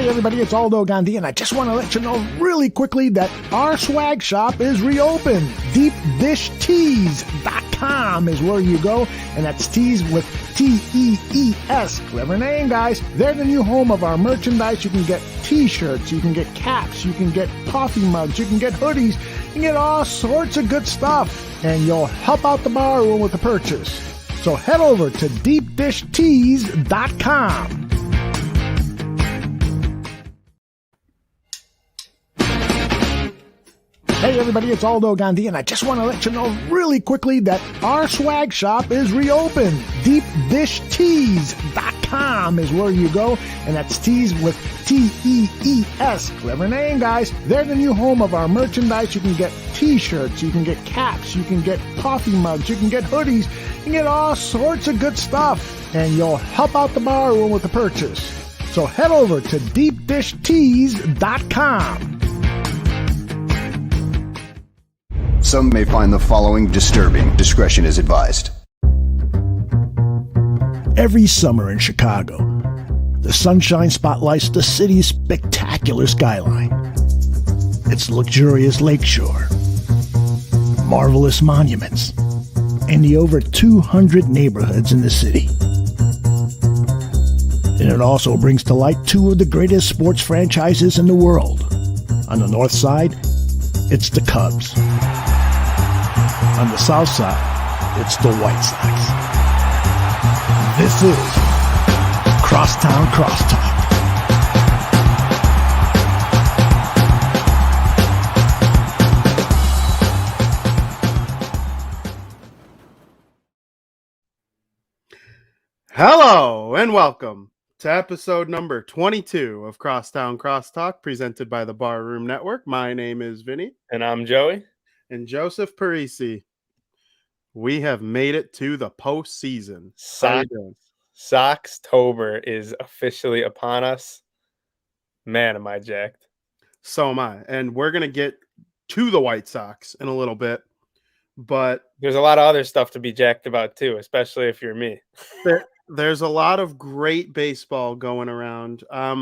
Hey everybody, it's Aldo Gandhi, and I just want to let you know really quickly that our swag shop is reopened. DeepDishTees.com is where you go, and that's tees with T-E-E-S. Clever name, guys. They're the new home of our merchandise. You can get t-shirts, you can get caps, you can get coffee mugs, you can get hoodies, you can get all sorts of good stuff, and you'll help out the bar room with the purchase. So head over to DeepDishTees.com. Hey everybody, it's Aldo Gandhi, and I just want to let you know really quickly that our swag shop is reopened. DeepDishTees.com is where you go, and that's tees with T-E-E-S. Clever name, guys. They're the new home of our merchandise. You can get t-shirts, you can get caps, you can get coffee mugs, you can get hoodies, you can get all sorts of good stuff, and you'll help out the bar room with the purchase. So head over to DeepDishTees.com. Some may find the following disturbing. Discretion is advised. Every summer in Chicago, the sunshine spotlights the city's spectacular skyline. Its luxurious lakeshore, marvelous monuments, and the over 200 neighborhoods in the city. And it also brings to light two of the greatest sports franchises in the world. On the north side, it's the Cubs. On the south side, it's the White Sox. This is Crosstown Crosstalk. Hello and welcome to episode number 22 of Crosstown Crosstalk, presented by the Barroom Network. My name is Vinny. And I'm Joey. And Joseph Parisi. We have made it to the postseason. Soxtober is officially upon us. Man, am I jacked. So am I. And we're going to get to the White Sox in a little bit. But there's a lot of other stuff to be jacked about too, especially if you're me. There's a lot of great baseball going around. I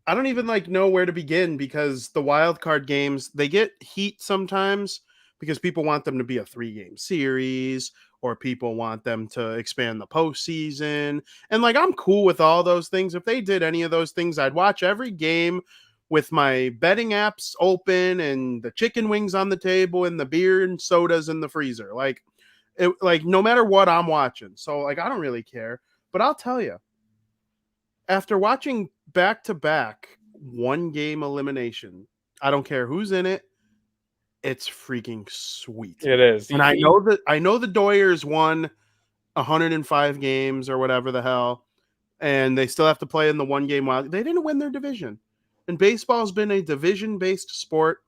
don't even know where to begin, because the wild card games, they get heat sometimes because people want them to be a 3-game series, or people want them to expand the postseason. And I'm cool with all those things. If they did any of those things, I'd watch every game with my betting apps open and the chicken wings on the table and the beer and sodas in the freezer. No matter what I'm watching. So I don't really care. But I'll tell you, after watching back-to-back 1-game elimination, I don't care who's in it, it's freaking sweet. It is. And I know the Doyers won 105 games or whatever the hell, and they still have to play in the 1-game wild. They didn't win their division. And baseball's been a division-based sport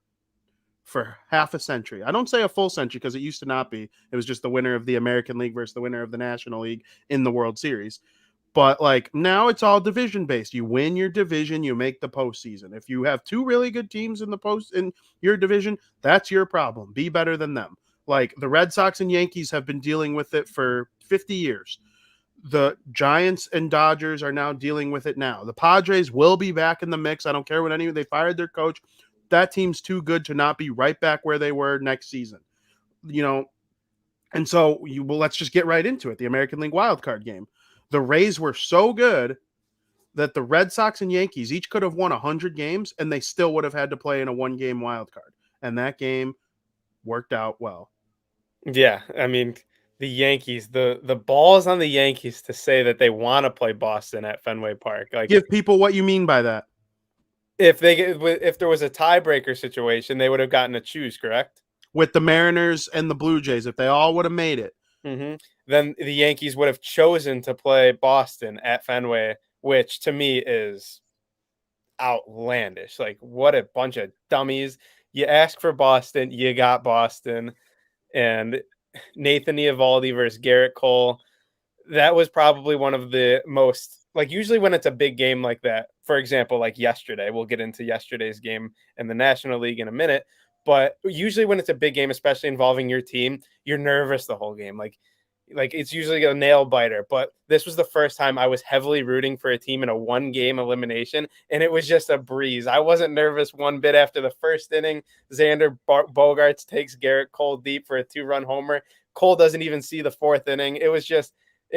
for half a century. I don't say a full century, because it used to not be. It was just the winner of the American League versus the winner of the National League in the World Series. But now it's all division based. You win your division, you make the postseason. If you have two really good teams in your division, that's your problem. Be better than them. The Red Sox and Yankees have been dealing with it for 50 years. The Giants and Dodgers are now dealing with it now. The Padres will be back in the mix. I don't care what they fired their coach. That team's too good to not be right back where they were next season. And so let's just get right into it. The American League wildcard game. The Rays were so good that the Red Sox and Yankees each could have won 100 games, and they still would have had to play in a 1-game wild card. And that game worked out well. Yeah, I mean, the Yankees, the balls on the Yankees to say that they want to play Boston at Fenway Park. Give people what you mean by that. If there was a tiebreaker situation, they would have gotten to choose, correct? With the Mariners and the Blue Jays, if they all would have made it. Mm-hmm. Then the Yankees would have chosen to play Boston at Fenway, which to me is outlandish. What a bunch of dummies. You asked for Boston, you got Boston. And Nathan Eovaldi versus Garrett Cole, that was probably one of the most, usually when it's a big game like that, for example, yesterday, we'll get into yesterday's game in the National League in a minute, but usually when it's a big game, especially involving your team, you're nervous the whole game. like it's usually a nail biter, but this was the first time I was heavily rooting for a team in a 1-game elimination, and it was just a breeze. I wasn't nervous one bit after the first inning. Xander Bogaerts takes Garrett Cole deep for a 2-run homer. Cole doesn't even see the 4th inning. It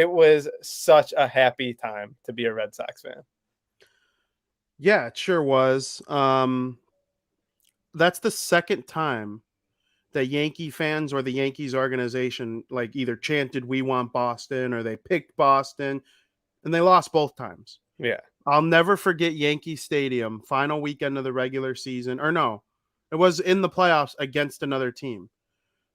was such a happy time to be a Red Sox fan. Yeah, it sure was. That's the second time that Yankee fans or the Yankees organization like either chanted "We want Boston" or they picked Boston, and they lost both times. Yeah. I'll never forget Yankee Stadium, final weekend of the regular season, or no, it was in the playoffs against another team.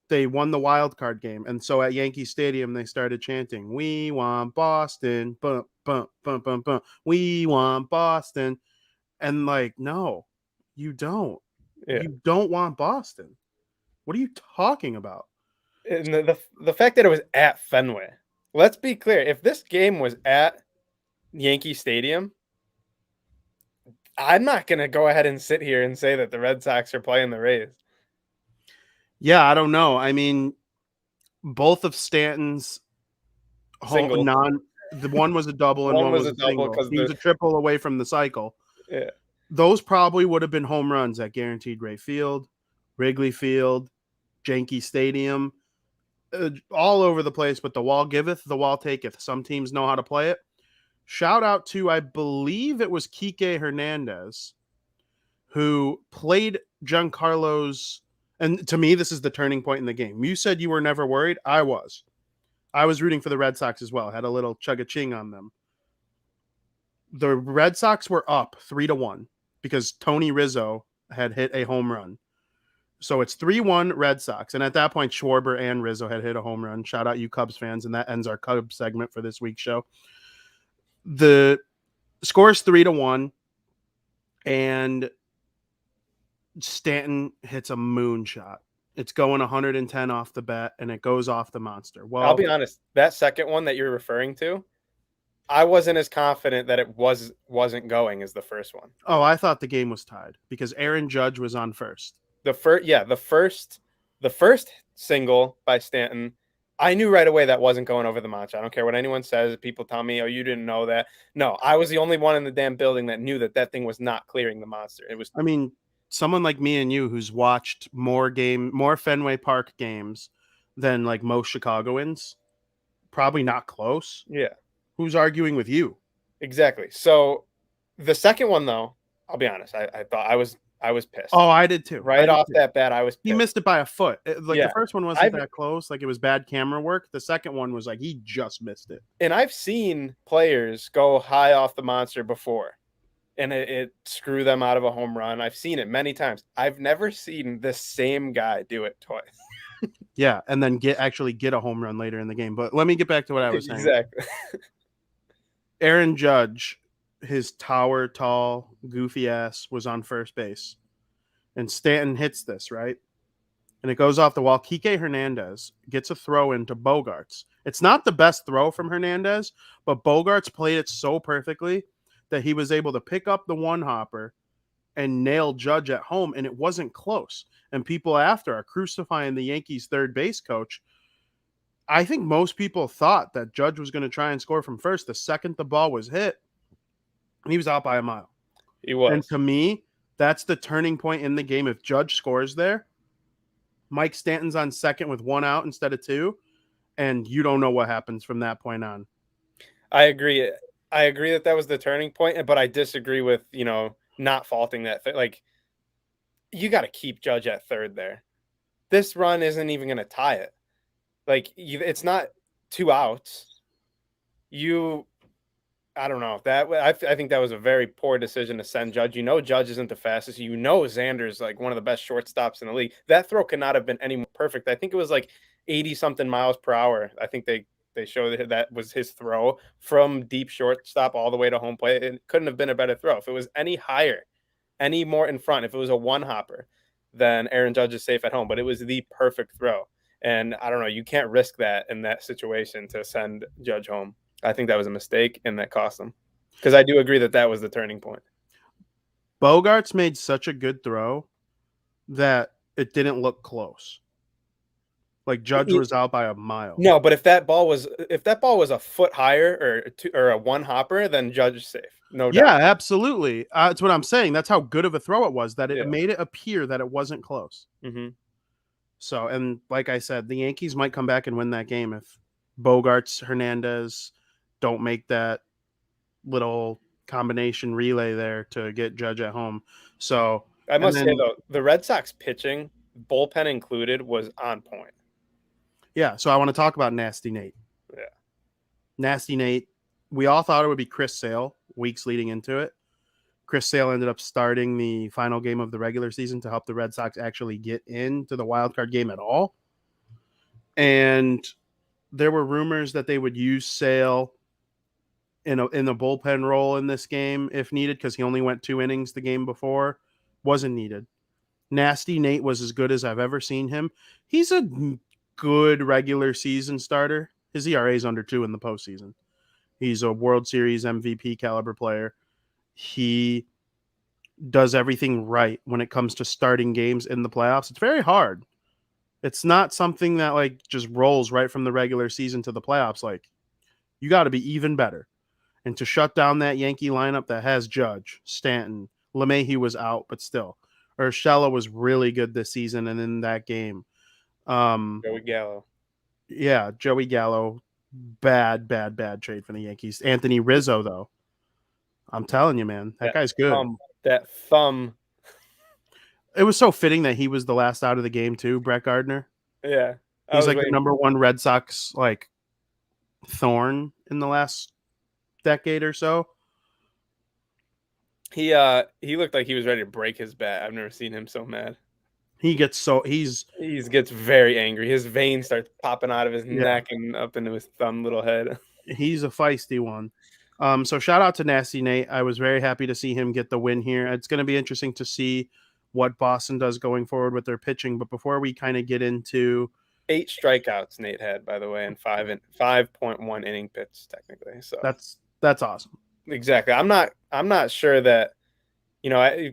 They won the wild card game, and so at Yankee Stadium they started chanting, "We want Boston, bump bump bump bump bump. We want Boston," and like, no, you don't. Yeah. You don't want Boston. What are you talking about? And the fact that it was at Fenway. Let's be clear. If this game was at Yankee Stadium, I'm not going to go ahead and sit here and say that the Red Sox are playing the Rays. Yeah, I don't know. I mean, both of Stanton's Single. the one was a double and one was a single. He was a triple away from the cycle. Yeah. Those probably would have been home runs at Guaranteed Rate Field, Wrigley Field, Yankee Stadium, all over the place. But the wall giveth, the wall taketh. Some teams know how to play it. Shout out to, I believe it was Kike Hernandez, who played Giancarlo's. And to me, this is the turning point in the game. You said you were never worried. I was. I was rooting for the Red Sox as well. Had a little chug-a-ching on them. The Red Sox were up 3-1 because Tony Rizzo had hit a home run. So it's 3-1 Red Sox. And at that point, Schwarber and Rizzo had hit a home run. Shout out you Cubs fans. And that ends our Cubs segment for this week's show. The score is 3-1. And Stanton hits a moonshot. It's going 110 off the bat, and it goes off the monster. Well, I'll be honest. That second one that you're referring to, I wasn't as confident that it wasn't going as the first one. Oh, I thought the game was tied because Aaron Judge was on first. The first single by Stanton, I knew right away that wasn't going over the monster. I don't care what anyone says. People tell me, "Oh, you didn't know that." No, I was the only one in the damn building that knew that thing was not clearing the monster. It was. I mean, someone like me and you who's watched more Fenway Park games than like most Chicagoans, probably not close. Yeah. Who's arguing with you? Exactly. So the second one, though, I'll be honest, I thought I was pissed. Oh, I did too. Right off that bat, I was pissed. He missed it by a foot. The first one wasn't that close. Like it was bad camera work. The second one was like he just missed it. And I've seen players go high off the monster before, and it screw them out of a home run. I've seen it many times. I've never seen the same guy do it twice. Yeah, and then get a home run later in the game. But let me get back to what I was saying. Exactly. Aaron Judge, his tower tall, goofy ass, was on first base. And Stanton hits this, right? And it goes off the wall. Kike Hernandez gets a throw into Bogaerts. It's not the best throw from Hernandez, but Bogaerts played it so perfectly that he was able to pick up the one hopper and nail Judge at home, and it wasn't close. And people after are crucifying the Yankees' third base coach. I think most people thought that Judge was going to try and score from first the second the ball was hit, and he was out by a mile. He was. And to me, that's the turning point in the game. If Judge scores there, Mike Stanton's on second with 1 out instead of 2, and you don't know what happens from that point on. I agree. I agree that was the turning point, but I disagree with, not faulting that. Like, you got to keep Judge at third there. This run isn't even going to tie it. Like, it's not 2 outs. I don't know. I think that was a very poor decision to send Judge. Judge isn't the fastest. Xander's like one of the best shortstops in the league. That throw could not have been any more perfect. I think it was like 80-something miles per hour. I think they showed that was his throw from deep shortstop all the way to home plate. It couldn't have been a better throw. If it was any higher, any more in front, if it was a one hopper, then Aaron Judge is safe at home. But it was the perfect throw. And I don't know, you can't risk that in that situation to send Judge home. I think that was a mistake, and that cost them. Because I do agree that was the turning point. Bogaerts made such a good throw that it didn't look close. Like Judge was out by a mile. No, but if that ball was a foot higher or a one hopper, then Judge is safe. No Yeah, doubt. absolutely. That's what I'm saying. That's how good of a throw it was, that it Yeah. made it appear that it wasn't close. Mm-hmm. So, and like I said, the Yankees might come back and win that game if Bogarts, Hernandez don't make that little combination relay there to get Judge at home. So I must say though, the Red Sox pitching, bullpen included, was on point. Yeah, so I want to talk about Nasty Nate. Yeah. Nasty Nate, we all thought it would be Chris Sale weeks leading into it. Chris Sale ended up starting the final game of the regular season to help the Red Sox actually get into the wild card game at all. And there were rumors that they would use Sale in the bullpen role in this game if needed, because he only went 2 innings the game before. Wasn't needed. Nasty Nate was as good as I've ever seen him. He's a good regular season starter. His ERA is under 2 in the postseason. He's a World Series MVP caliber player. He does everything right when it comes to starting games in the playoffs. It's very hard. It's not something that like just rolls right from the regular season to the playoffs. Like, you got to be even better. And to shut down that Yankee lineup that has Judge, Stanton, LeMahieu was out, but still. Urshela was really good this season and in that game. Joey Gallo. Yeah, Joey Gallo. Bad trade for the Yankees. Anthony Rizzo, though. I'm telling you, man, that guy's good. That thumb. It was so fitting that he was the last out of the game, too, Brett Gardner. Yeah. He's like the number 1 Red Sox like thorn in the last decade or so. He looked like he was ready to break his bat. I've never seen him so mad. He gets very angry. His veins start popping out of his neck and up into his thumb little head. He's a feisty one. So shout out to Nasty Nate. I was very happy to see him get the win here. It's going to be interesting to see what Boston does going forward with their pitching. But before we kind of get into 8 strikeouts Nate had, by the way, and 5.1 inning pitch technically. So that's awesome. Exactly. I'm not sure that,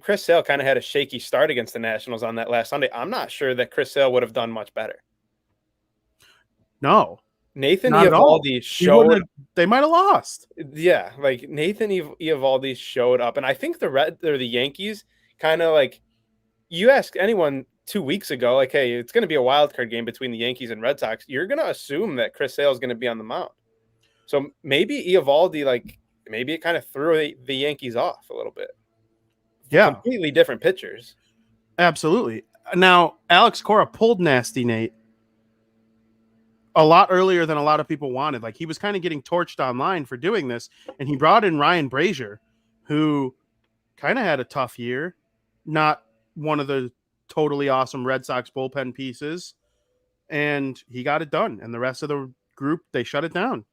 Chris Sale kind of had a shaky start against the Nationals on that last Sunday. I'm not sure that Chris Sale would have done much better. No. Nathan Eovaldi showed. They might have lost. Yeah, like Nathan Eovaldi showed up, and I think the Yankees kind of like, you ask anyone 2 weeks ago, like, hey, it's going to be a wild card game between the Yankees and Red Sox. You're going to assume that Chris Sale is going to be on the mound. So maybe Eovaldi, maybe it kind of threw the Yankees off a little bit. Yeah, completely different pitchers. Absolutely. Now, Alex Cora pulled Nasty Nate a lot earlier than a lot of people wanted. Like, he was kind of getting torched online for doing this, and he brought in Ryan Brazier, who kind of had a tough year. Not one of the totally awesome Red Sox bullpen pieces, and he got it done. And the rest of the group, they shut it down.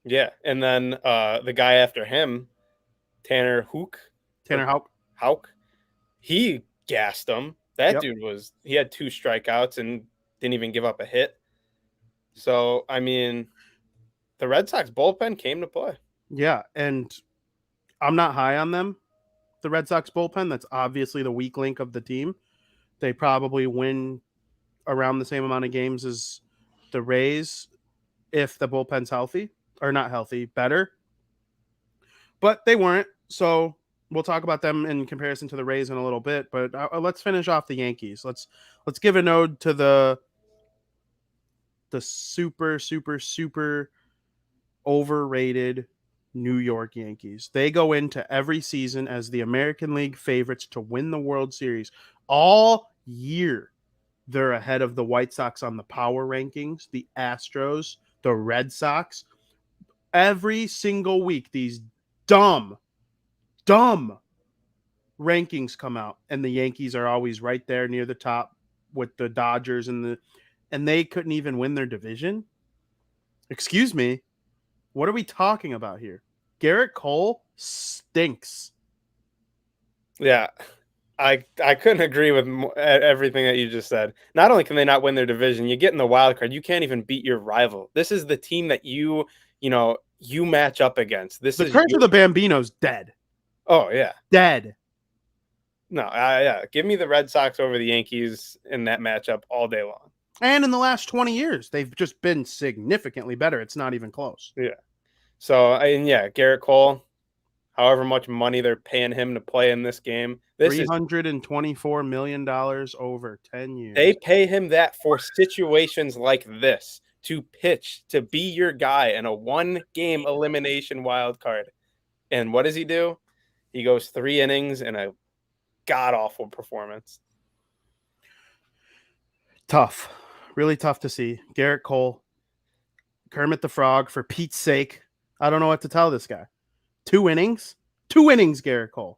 Yeah, and then the guy after him, Tanner Houck, he gassed him. That dude he had 2 strikeouts and didn't even give up a hit. So, I mean, the Red Sox bullpen came to play. Yeah, and I'm not high on them, the Red Sox bullpen. That's obviously the weak link of the team. They probably win around the same amount of games as the Rays if the bullpen's healthy. Or not healthy, better. But they weren't, so we'll talk about them in comparison to the Rays in a little bit. But let's finish off the Yankees. Let's give a nod to the super, super, super overrated New York Yankees. They go into every season as the American League favorites to win the World Series. All year, they're ahead of the White Sox on the power rankings, the Astros, the Red Sox. Every single week, these dumb rankings come out, and the Yankees are always right there near the top with the Dodgers and they couldn't even win their division. Excuse me. What are we talking about here? Garrett Cole stinks. Yeah, I couldn't agree with everything that you just said. Not only can they not win their division, you get in the wild card, you can't even beat your rival. This is the team that you match up against. The curse of the Bambino's dead. Oh, yeah. Dead. No, yeah. Give me the Red Sox over the Yankees in that matchup all day long. And in the last 20 years, they've just been significantly better. It's not even close. Yeah. So, and yeah, Garrett Cole, however much money they're paying him to play in this game, $324 million over 10 years. They pay him that for situations like this, to pitch, to be your guy in a one-game elimination wild card. And what does he do? He goes 3 innings in a god-awful performance. Tough. Really tough to see. Garrett Cole, Kermit the Frog, for Pete's sake. I don't know what to tell this guy. 2 innings? 2 innings, Garrett Cole.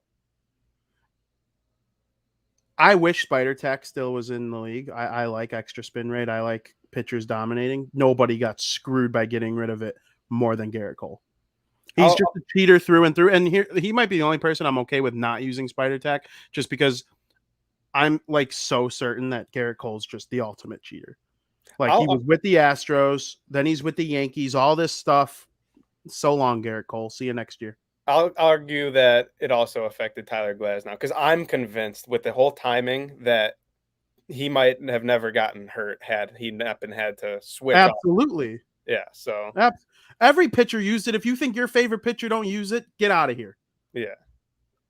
I wish Spider Tack still was in the league. I like extra spin rate. I like pitchers dominating. Nobody got screwed by getting rid of it more than Garrett Cole. He's just a cheater through and through. And here, he might be the only person I'm okay with not using Spider Tack, just because I'm like so certain that Garrett Cole's just the ultimate cheater. Like, he was with the Astros, then he's with the Yankees, all this stuff. So long, Garrett Cole. See you next year. I'll argue that it also affected Tyler Glasnow, because I'm convinced with the whole timing that he might have never gotten hurt had he not been had to switch. Absolutely. Off. Yeah. So every pitcher used it. If you think your favorite pitcher don't use it, get out of here. Yeah.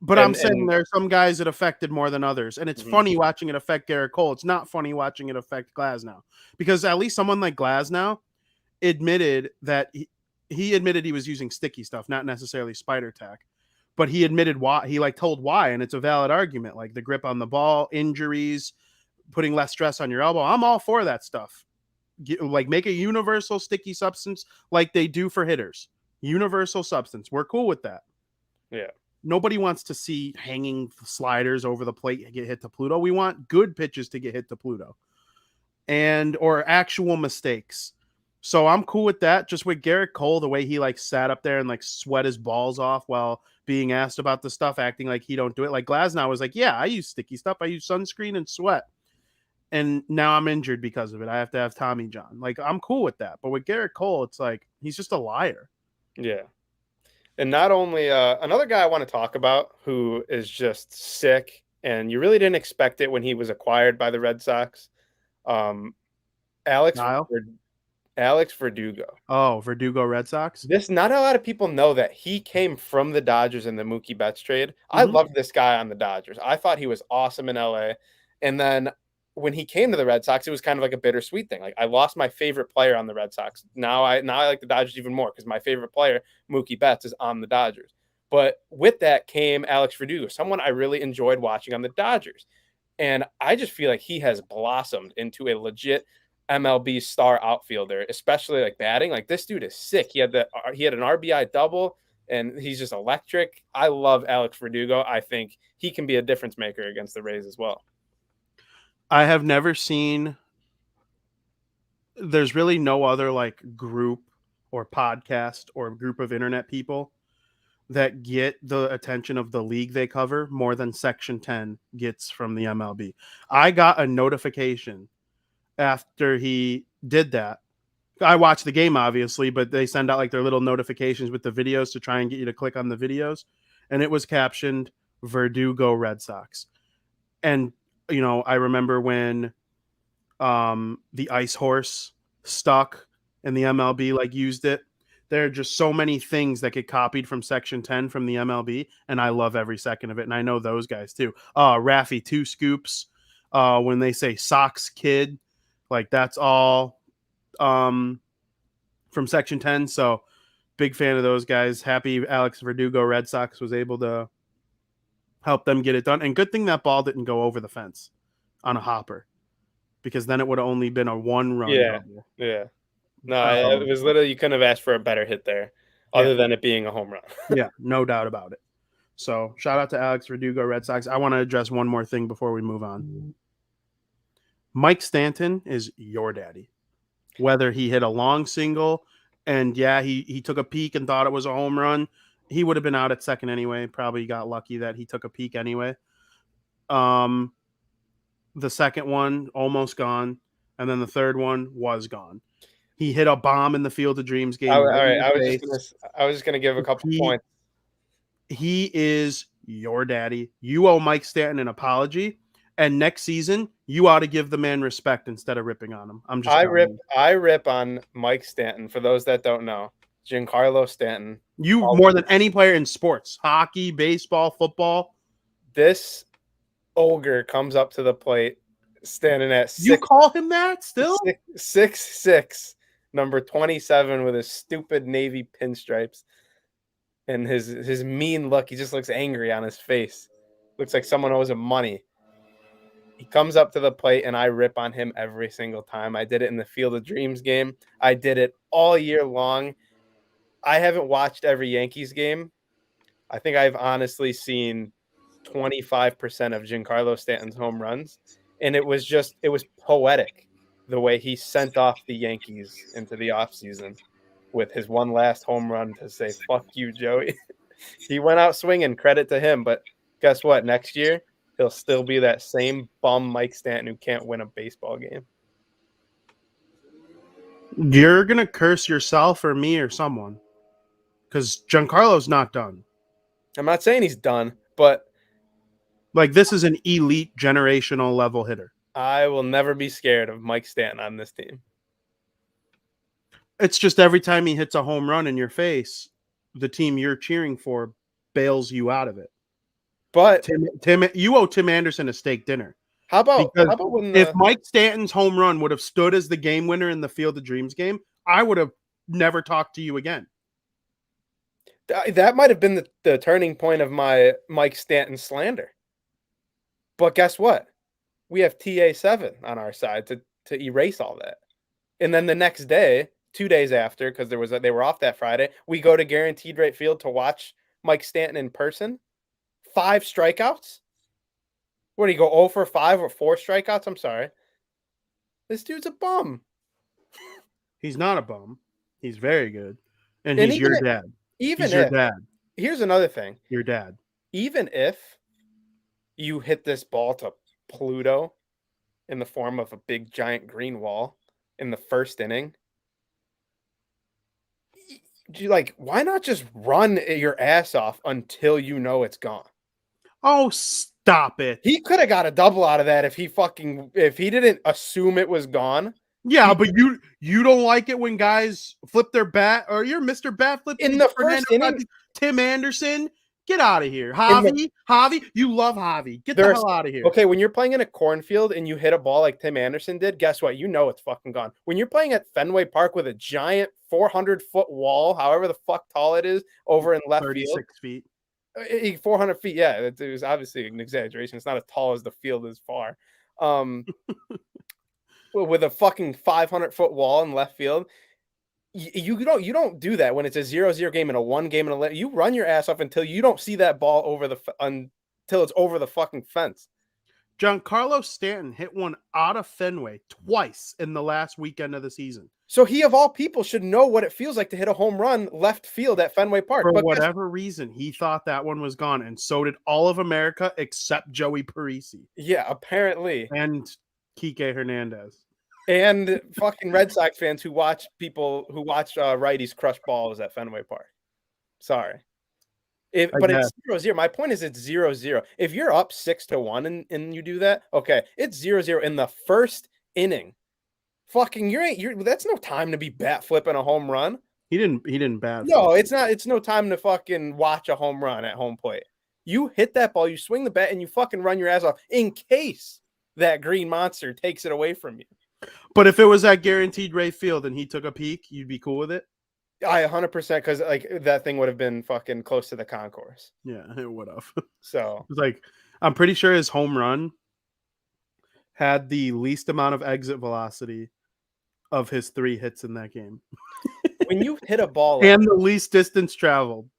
But I'm saying there are some guys that affected more than others. And it's funny watching it affect Garrett Cole. It's not funny watching it affect Glasnow. Because at least someone like Glasnow admitted that he admitted he was using sticky stuff, not necessarily Spider Tack. But he admitted why. He told why, and it's a valid argument. Like the grip on the ball, injuries, putting less stress on your elbow. I'm all for that stuff. Like, make a universal sticky substance like they do for hitters. Universal substance. We're cool with that. Yeah. Nobody wants to see hanging sliders over the plate get hit to Pluto. We want good pitches to get hit to Pluto, or actual mistakes. So I'm cool with that. Just with Garrett Cole, the way he sat up there and sweat his balls off while being asked about the stuff, acting like he don't do it. Like Glasnow was like, yeah, I use sticky stuff. I use sunscreen and sweat. And now I'm injured because of it. I have to have Tommy John. I'm cool with that. But with Garrett Cole, it's like, he's just a liar. Yeah. And not only another guy I want to talk about who is just sick, and you really didn't expect it when he was acquired by the Red Sox. Alex Verdugo. Oh, Verdugo Red Sox. Not a lot of people know that he came from the Dodgers in the Mookie Betts trade. Mm-hmm. I loved this guy on the Dodgers. I thought he was awesome in LA. And then when he came to the Red Sox, it was kind of like a bittersweet thing. Like, I lost my favorite player on the Red Sox. Now I like the Dodgers even more because my favorite player, Mookie Betts, is on the Dodgers. But with that came Alex Verdugo, someone I really enjoyed watching on the Dodgers. And I just feel like he has blossomed into a legit MLB star outfielder, especially batting. Like, this dude is sick. He had an RBI double, and he's just electric. I love Alex Verdugo. I think he can be a difference maker against the Rays as well. I have never seen, there's really no other group or podcast or group of internet people that get the attention of the league they cover more than Section 10 gets from the MLB. I got a notification after he did that. I watched the game, obviously, but they send out their little notifications with the videos to try and get you to click on the videos. And it was captioned Verdugo Red Sox. And I remember when the Ice Horse stuck and the MLB used it. There are just so many things that get copied from Section 10 from the MLB, and I love every second of it. And I know those guys too. Raffy Two Scoops, when they say Sox Kid, that's all from Section 10. So big fan of those guys. Happy Alex Verdugo Red Sox was able to help them get it done. And good thing that ball didn't go over the fence on a hopper, because then it would have only been a 1-run double. Yeah. No, it was literally, you couldn't have asked for a better hit there other than it being a home run. Yeah, no doubt about it. So shout out to Alex Verdugo Red Sox. I want to address one more thing before we move on. Mike Stanton is your daddy. Whether he hit a long single and he took a peek and thought it was a home run, he would have been out at second anyway. Probably got lucky that he took a peek anyway. The second one almost gone, and then the third one was gone. He hit a bomb in the Field of Dreams game. All right, I was just gonna give a couple points. He is your daddy. You owe Mike Stanton an apology, and next season you ought to give the man respect instead of ripping on him. I'm just I rip on Mike Stanton. For those that don't know, Giancarlo Stanton. You more than any player in sports, hockey, baseball, football. This ogre comes up to the plate, standing at You call him that still? 6'6", number 27, with his stupid navy pinstripes and his mean look. He just looks angry on his face. Looks like someone owes him money. He comes up to the plate, and I rip on him every single time. I did it in the Field of Dreams game. I did it all year long. I haven't watched every Yankees game. I think I've honestly seen 25% of Giancarlo Stanton's home runs. And it was poetic the way he sent off the Yankees into the offseason with his one last home run to say, fuck you, Joey. He went out swinging, credit to him. But guess what? Next year, he'll still be that same bum Mike Stanton who can't win a baseball game. You're going to curse yourself or me or someone because Giancarlo's not done. I'm not saying he's done, but like this is an elite generational level hitter. I will never be scared of Mike Stanton on this team. It's just every time he hits a home run in your face, the team you're cheering for bails you out of it. But Tim, you owe Tim Anderson a steak dinner. How about when if Mike Stanton's home run would have stood as the game winner in the Field of Dreams game, I would have never talked to you again. That might have been the turning point of my Mike Stanton slander. But guess what? We have TA7 on our side to erase all that. And then the next day, 2 days after, because they were off that Friday, we go to Guaranteed Rate Field to watch Mike Stanton in person. 5 strikeouts. What do you go 0 for 5 or 4 strikeouts? I'm sorry. This dude's a bum. He's not a bum. He's very good. And he's your dad. Even he's your dad. Here's another thing. Your dad. Even if you hit this ball to Pluto in the form of a big giant green wall in the first inning, why not just run your ass off until you know it's gone? Oh, stop it. He could have got a double out of that if he didn't assume it was gone. Yeah, but you don't like it when guys flip their bat, or you're Mr. Bat Flip in the first inning. Tim Anderson, get out of here. Javi, you love Javi. Get the hell out of here. Okay, when you're playing in a cornfield and you hit a ball like Tim Anderson did, guess what? You know it's fucking gone. When you're playing at Fenway Park with a giant 400-foot wall, however the fuck tall it is, over in left 36 field. feet. 400 feet, yeah. It was obviously an exaggeration. It's not as tall as the field is far. With a fucking 500-foot wall in left field, you don't do that when it's a 0-0 game and a 1 game and 11. You run your ass off until you don't see that ball until it's over the fucking fence. Giancarlo Stanton hit one out of Fenway twice in the last weekend of the season. So he, of all people, should know what it feels like to hit a home run left field at Fenway Park. For whatever reason, he thought that one was gone, and so did all of America except Joey Parisi. Yeah, apparently. And Kike Hernandez. And fucking Red Sox fans who watch righties crush balls at Fenway Park. Sorry. But it's 0-0. My point is it's 0-0. If you're up 6-1 and you do that, okay, it's 0-0 in the first inning. Fucking that's no time to be bat flipping a home run. He didn't bat. No, it's not. It's no time to fucking watch a home run at home plate. You hit that ball, you swing the bat, and you fucking run your ass off in case that green monster takes it away from you. But if it was at Guaranteed Rate Field and he took a peek, you'd be cool with it? I 100%, because that thing would have been fucking close to the concourse. Yeah, it would have. So I'm pretty sure his home run had the least amount of exit velocity of his 3 hits in that game. When you hit a ball and the least distance traveled.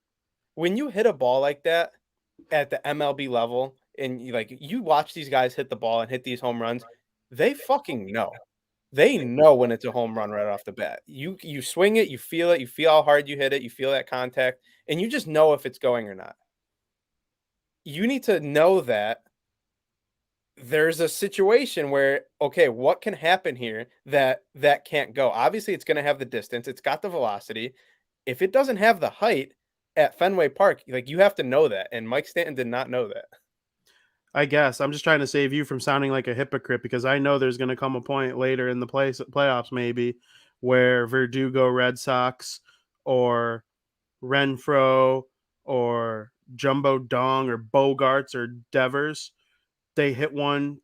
When you hit a ball like that at the MLB level, and you watch these guys hit the ball and hit these home runs, they fucking know. They know when it's a home run right off the bat. You swing it, you feel how hard you hit it, you feel that contact, and you just know if it's going or not. You need to know that there's a situation where, okay, what can happen here that can't go? Obviously, it's going to have the distance. It's got the velocity. If it doesn't have the height at Fenway Park, you have to know that. And Mike Stanton did not know that. I guess I'm just trying to save you from sounding like a hypocrite because I know there's going to come a point later in the playoffs maybe where Verdugo Red Sox or Renfro or Jumbo Dong or Bogarts or Devers, they hit one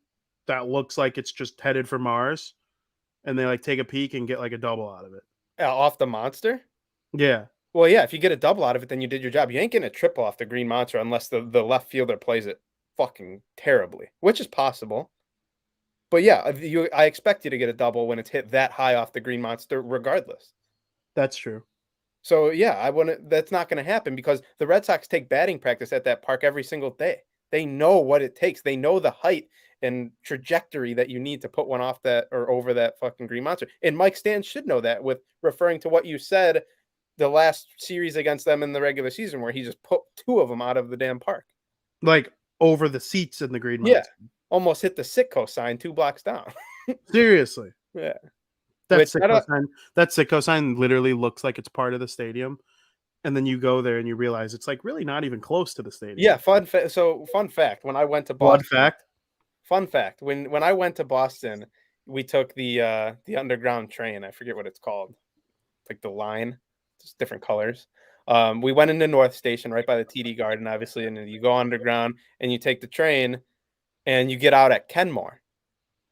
that looks like it's just headed for Mars and they like take a peek and get like a double out of it. Off the monster? Yeah. Well, yeah, if you get a double out of it, then you did your job. You ain't getting a triple off the green monster unless the left fielder plays it fucking terribly, which is possible. But yeah, I expect you to get a double when it's hit that high off the green monster, regardless. That's true. So yeah, that's not going to happen because the Red Sox take batting practice at that park every single day. They know what it takes. They know the height and trajectory that you need to put one off that or over that fucking green monster. And Mike Stan should know that with referring to what you said the last series against them in the regular season where he just put two of them out of the damn park. Like over the seats in the green Yeah. monster. Almost hit the Sitco sign 2 blocks down. Seriously. Yeah. That Sitco sign literally looks like it's part of the stadium. And then you go there and you realize it's like really not even close to the stadium. Yeah, fun fact. When I went to Boston, fun fact. When I went to Boston, we took the underground train. I forget what it's called. Like the line, just different colors. We went into North Station right by the TD Garden, obviously, and then you go underground and you take the train and you get out at Kenmore.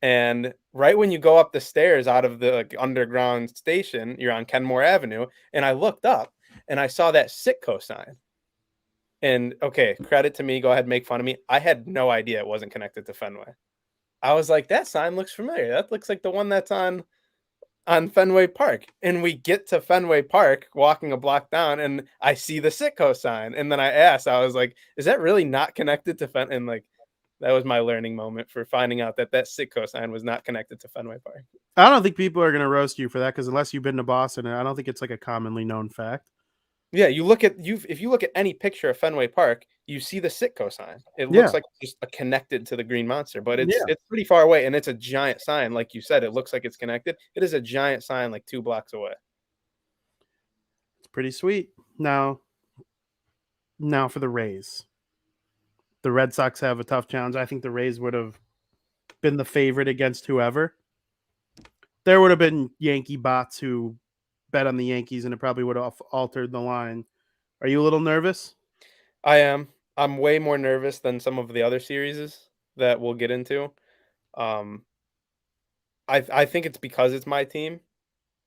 And right when you go up the stairs out of the underground station, you're on Kenmore Avenue. And I looked up and I saw that Sitco sign. And okay, credit to me. Go ahead, make fun of me. I had no idea it wasn't connected to Fenway. I was like, that sign looks familiar. That looks like the one that's on Fenway Park. And we get to Fenway Park, walking a block down, and I see the Sitco sign. And then I asked, I was like, is that really not connected to Fenway? And like, that was my learning moment for finding out that Sitco sign was not connected to Fenway Park. I don't think people are going to roast you for that because unless you've been to Boston, I don't think it's like a commonly known fact. Yeah, if you look at any picture of Fenway Park, you see the Sitco sign. It looks like just connected to the Green Monster, but it's pretty far away, and it's a giant sign. Like you said, it looks like it's connected. It is a giant sign, like 2 blocks away. It's pretty sweet. Now for the Rays. The Red Sox have a tough challenge. I think the Rays would have been the favorite against whoever. There would have been Yankee bots who bet on the Yankees, and it probably would have altered the line. Are you a little nervous? I am. I'm way more nervous than some of the other series that we'll get into. I think it's because it's my team.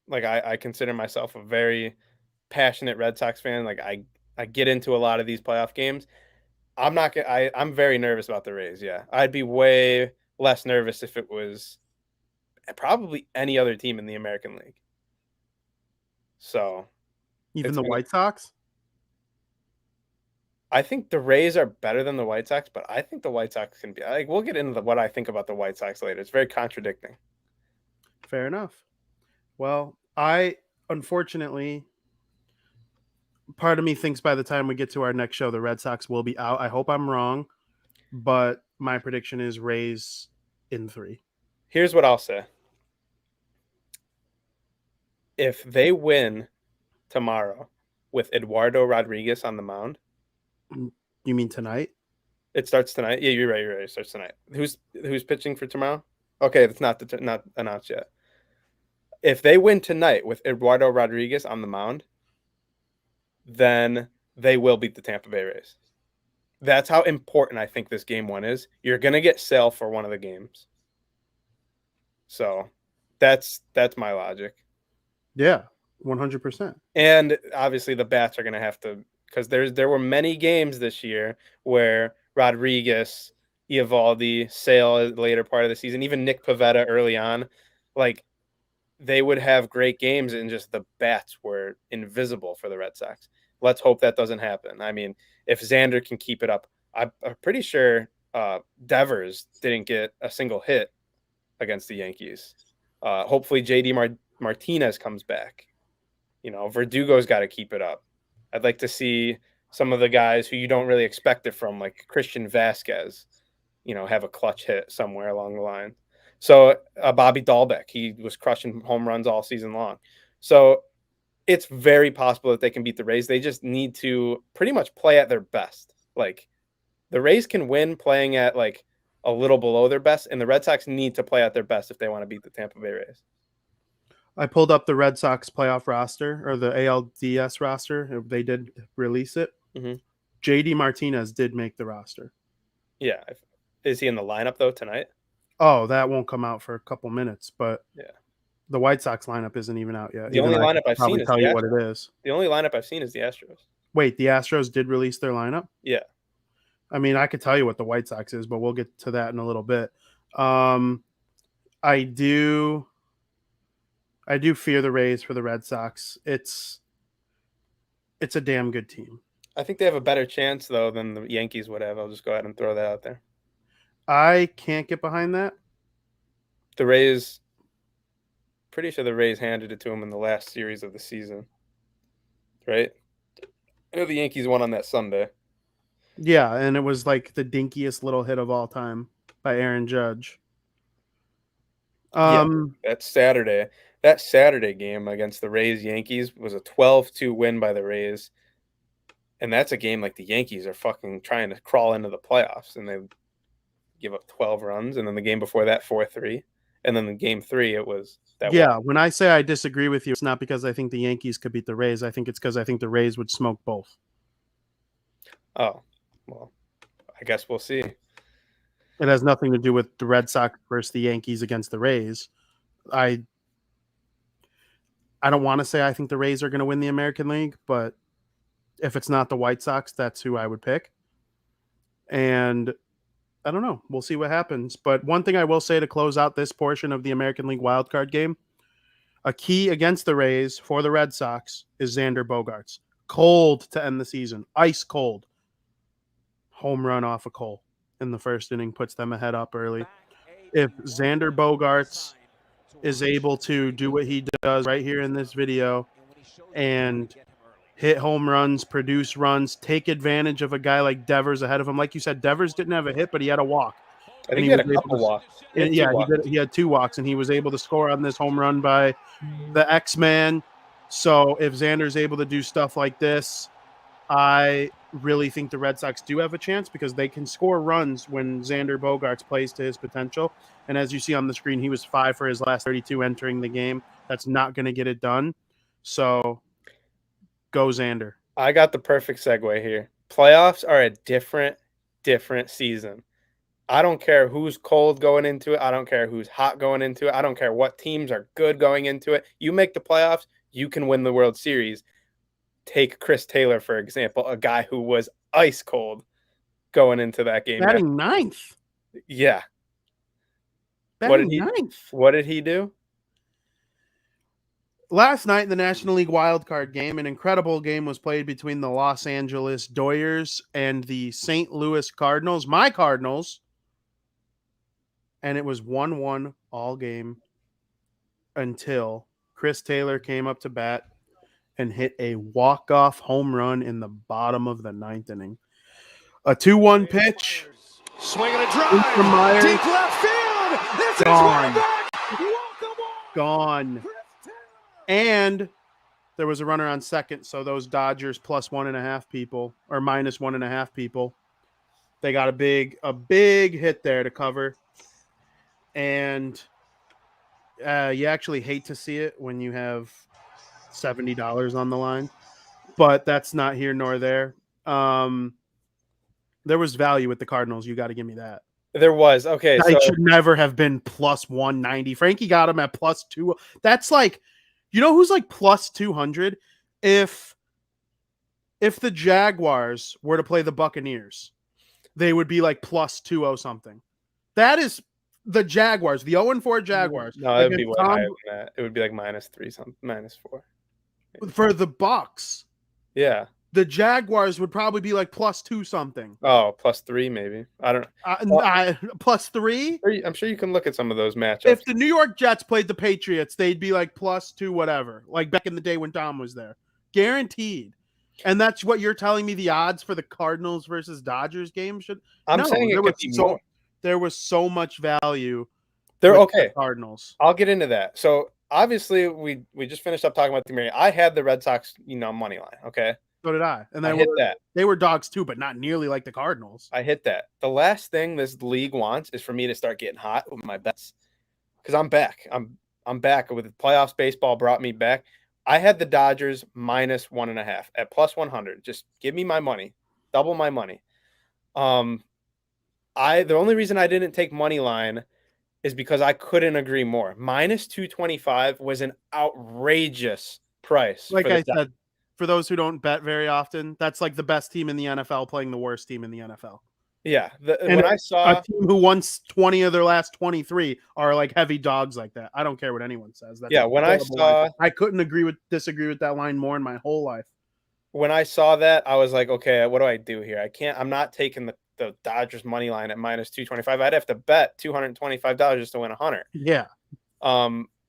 Like I consider myself a very passionate Red Sox fan. Like I get into a lot of these playoff games. I'm very nervous about the Rays. Yeah, I'd be way less nervous if it was probably any other team in the American League. So, even the White Sox? I think the Rays are better than the White Sox, but I think the White Sox can be. Like, we'll get into what I think about the White Sox later. It's very contradicting. Fair enough. Well, I unfortunately, part of me thinks by the time we get to our next show, the Red Sox will be out. I hope I'm wrong, but my prediction is Rays in 3. Here's what I'll say. If they win tomorrow with Eduardo Rodriguez on the mound. You mean tonight? It starts tonight. Yeah, you're right. It starts tonight. Who's pitching for tomorrow? Okay, it's not announced yet. If they win tonight with Eduardo Rodriguez on the mound, then they will beat the Tampa Bay Rays. That's how important I think this game 1 is. You're going to get Sale for one of the games. So that's my logic. Yeah, 100%. And obviously the bats are going to have to, because there were many games this year where Rodriguez, Eovaldi, Sale later part of the season, even Nick Pivetta early on, like they would have great games and just the bats were invisible for the Red Sox. Let's hope that doesn't happen. I mean, if Xander can keep it up, I'm pretty sure Devers didn't get a single hit against the Yankees. Hopefully JD Martinez comes back. Verdugo's got to keep it up. I'd like to see some of the guys who you don't really expect it from, like Christian Vasquez, have a clutch hit somewhere along the line. So Bobby Dahlbeck, he was crushing home runs all season long. So it's very possible that they can beat the Rays. They just need to pretty much play at their best. Like The Rays can win playing at like a little below their best, and the Red Sox need to play at their best if they want to beat the Tampa Bay Rays. I pulled up the Red Sox playoff roster or the ALDS roster. They did release it. Mm-hmm. JD Martinez did make the roster. Yeah. Is he in the lineup though tonight? Oh, that won't come out for a couple minutes, but yeah, the White Sox lineup isn't even out yet. The only lineup I've seen is tell the you Astros. what it is. The only lineup I've seen is the Astros. Wait, the Astros did release their lineup? Yeah. I mean, I could tell you what the White Sox is, but we'll get to that in a little bit. I do fear the Rays for the Red Sox. It's a damn good team. I think they have a better chance though than the Yankees would have. I'll just go ahead and throw that out there. I can't get behind that. The Rays, pretty sure the Rays handed it to them in the last series of the season, right? I know the Yankees won on that Sunday. Yeah, and it was like the dinkiest little hit of all time by Aaron Judge. That Saturday game against the Rays Yankees was a 12-2 win by the Rays. And that's a game like the Yankees are fucking trying to crawl into the playoffs, and they give up 12 runs, and then the game before that 4-3, and then the game 3 it was that. Yeah, when I say I disagree with you, it's not because I think the Yankees could beat the Rays. I think it's because I think the Rays would smoke both. Oh, well, I guess we'll see. It has nothing to do with the Red Sox versus the Yankees against the Rays. I don't want to say I think the Rays are going to win the American League, but if it's not the White Sox, that's who I would pick. And I don't know. We'll see what happens. But one thing I will say to close out this portion of the American League wildcard game, a key against the Rays for the Red Sox is Xander Bogaerts. Cold to end the season. Ice cold. Home run off of Cole in the first inning puts them ahead up early. If Xander Bogaerts is able to do what he does right here in this video and hit home runs, produce runs, take advantage of a guy like Devers ahead of him. Like you said, Devers didn't have a hit, but he had a walk. I think he had a couple walks. He had 2 walks, and he was able to score on this home run by the X-Man. So if Xander's able to do stuff like this, I really think the Red Sox do have a chance because they can score runs when Xander Bogaerts plays to his potential. And as you see on the screen, he was 5 for his last 32 entering the game. That's not going to get it done. So go Xander. I got the perfect segue here. Playoffs are a different season. I don't care who's cold going into it. I don't care who's hot going into it. I don't care what teams are good going into it. You make the playoffs, you can win the World Series. Take Chris Taylor, for example, a guy who was ice cold going into that game. Batting ninth. Yeah. Ninth. What did he do? Last night in the National League wildcard game, an incredible game was played between the Los Angeles Dodgers and the St. Louis Cardinals, my Cardinals. And it was 1-1 all game until Chris Taylor came up to bat and hit a walk-off home run in the bottom of the 9th inning. A 2-1 pitch. Swinging a drive from Myers. Deep left field. This Gone. is back. Gone. And there was a runner on second, so those Dodgers plus 1.5 people or minus 1.5 people, they got a big hit there to cover. And you actually hate to see it when you have $70 on the line, but that's not here nor there. There was value with the Cardinals. You got to give me that. There was. Okay. It should never have been plus 190. Frankie got him at plus 2. That's like, you know who's like plus 200? If the Jaguars were to play the Buccaneers, they would be like plus 200 something. That is the Jaguars, the 0-4 Jaguars. No, it would be way higher than that. It would be like -3 something, -4. For the Bucs. Yeah. The Jaguars would probably be like plus 2 something. Oh, +3 maybe. I don't know. Plus 3? I'm sure you can look at some of those matchups. If the New York Jets played the Patriots, they'd be like plus 2 whatever. Like back in the day when Dom was there. Guaranteed. And that's what you're telling me the odds for the Cardinals versus Dodgers game should. I'm saying it could be more. There was so much value. They're okay. The Cardinals. I'll get into that. So obviously we just finished up talking about the American. I had the Red Sox, money line. Okay. So did I. And I hit that. They were dogs too, but not nearly like the Cardinals. I hit that. The last thing this league wants is for me to start getting hot with my bets, because I'm back. I'm back with the playoffs. Baseball brought me back. I had the Dodgers -1.5 at +100. Just give me my money, double my money. The only reason I didn't take money line is because I couldn't agree more. -225 was an outrageous price. Like I said, for those who don't bet very often, that's like the best team in the NFL playing the worst team in the NFL. Yeah. And when I saw a team who won 20 of their last 23 are like heavy dogs like that. I don't care what anyone says. That's when I saw, I couldn't disagree with that line more in my whole life. When I saw that, I was like, okay, what do I do here? I'm not taking the Dodgers money line at -225. I'd have to bet $225 just to win 100. Yeah.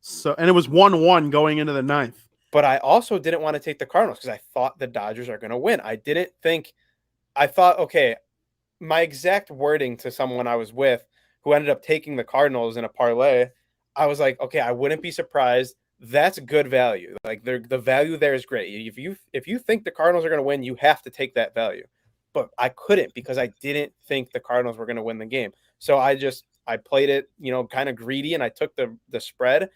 So, and it was 1-1 going into the ninth. But I also didn't want to take the Cardinals because I thought the Dodgers are going to win. I thought, okay, my exact wording to someone I was with who ended up taking the Cardinals in a parlay, I was like, okay, I wouldn't be surprised. That's good value. Like the value there is great. If you think the Cardinals are going to win, you have to take that value. But I couldn't because I didn't think the Cardinals were going to win the game. So I played it, kind of greedy, and I took the spread.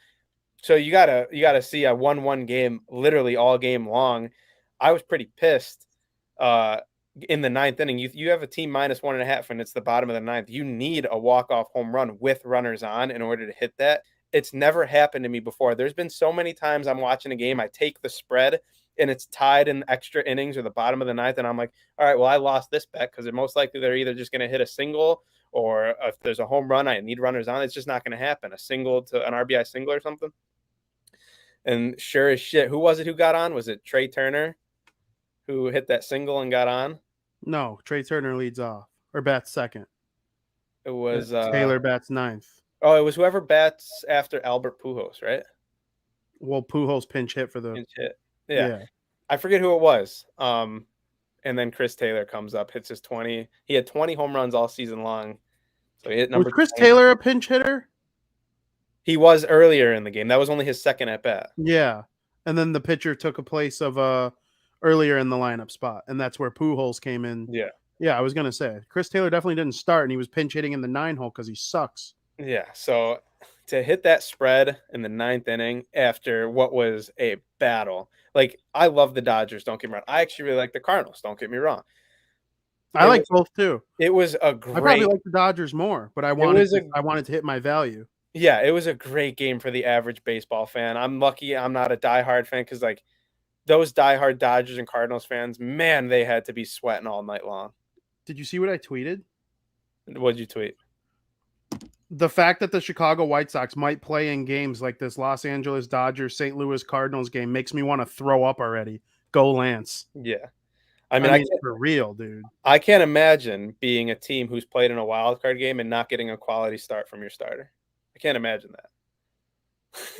So you gotta see a 1-1 game literally all game long. I was pretty pissed in the ninth inning. You have a team -1.5 and it's the bottom of the ninth. You need a walk-off home run with runners on in order to hit that. It's never happened to me before. There's been so many times I'm watching a game, I take the spread and it's tied in extra innings or the bottom of the ninth, and I'm like, all right, well, I lost this bet because most likely they're either just going to hit a single, or if there's a home run, I need runners on. It's just not going to happen. A single to an RBI single or something. And sure as shit, who was it who got on? Was it Trey Turner who hit that single and got on? No, Trey Turner leads off or bats second. It was Taylor bats ninth. Oh, it was whoever bats after Albert Pujols, right? Well, Pujols pinch hit for the pinch hit. Yeah. I forget who it was. And then Chris Taylor comes up, hits his 20. He had 20 home runs all season long. So he hit number. Was Chris 20. Taylor a pinch hitter? He was earlier in the game. That was only his second at bat. Yeah. And then the pitcher took a place of earlier in the lineup spot, and that's where Pujols came in. Yeah. Yeah, I was gonna say Chris Taylor definitely didn't start, and he was pinch hitting in the 9 hole because he sucks. Yeah. So to hit that spread in the ninth inning after what was a battle. Like, I love the Dodgers, don't get me wrong. I actually really like the Cardinals, don't get me wrong. I like both too. It was a great. I probably like the Dodgers more, but I wanted to hit my value. Yeah, it was a great game for the average baseball fan. I'm lucky I'm not a diehard fan because, like, those diehard Dodgers and Cardinals fans, man, they had to be sweating all night long. Did you see what I tweeted? What'd you tweet? The fact that the Chicago White Sox might play in games like this Los Angeles Dodgers, St. Louis Cardinals game makes me want to throw up already. Go Lance. Yeah. I mean for real, dude. I can't imagine being a team who's played in a wild card game and not getting a quality start from your starter. I can't imagine that.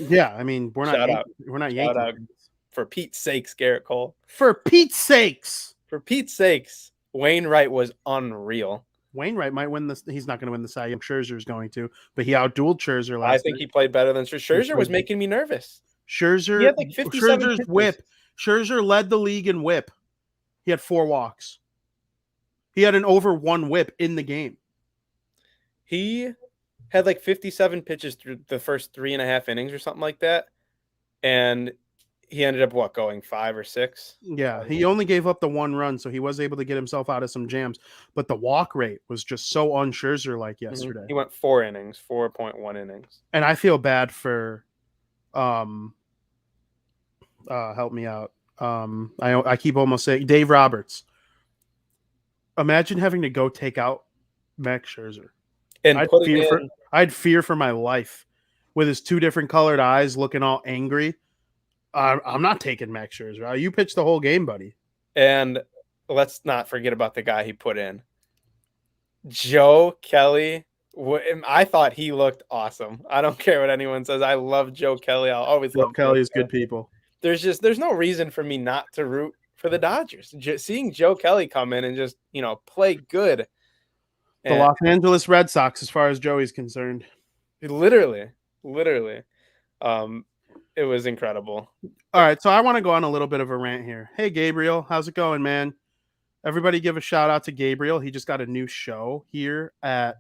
Yeah, I mean, we're not Yankees. For Pete's sakes, Garrett Cole. For Pete's sakes. For Pete's sakes, Wainwright was unreal. Wainwright might win this. He's not going to win the Cy Young. Scherzer's going to, but he outdueled Scherzer last I think he played better than Scherzer. Scherzer was making me nervous. Scherzer, he had like 57 Scherzer's pitches. whip. Scherzer led the league in whip. He had 4 walks. He had an over 1 whip in the game. He had like 57 pitches through the first 3.5 innings or something like that. And he ended up, going 5 or 6? Yeah, he only gave up the 1 run, so he was able to get himself out of some jams. But the walk rate was just so un-Scherzer-like yesterday. He went 4 innings, 4.1 innings. And I feel bad for help me out. I keep almost saying Dave Roberts. Imagine having to go take out Max Scherzer. And I'd fear for my life with his 2 different colored eyes looking all angry. I'm not taking Max Scherzer. You pitched the whole game, buddy. And let's not forget about the guy he put in. Joe Kelly. I thought he looked awesome. I don't care what anyone says. I love Joe Kelly. I'll always love Kelly's good people. There's no reason for me not to root for the Dodgers. Seeing Joe Kelly come in and just, play good. The Los Angeles Red Sox, as far as Joey's concerned. Literally. It was incredible. All right, so I want to go on a little bit of a rant here. Hey, Gabriel, how's it going, man? Everybody give a shout out to Gabriel. He just got a new show here at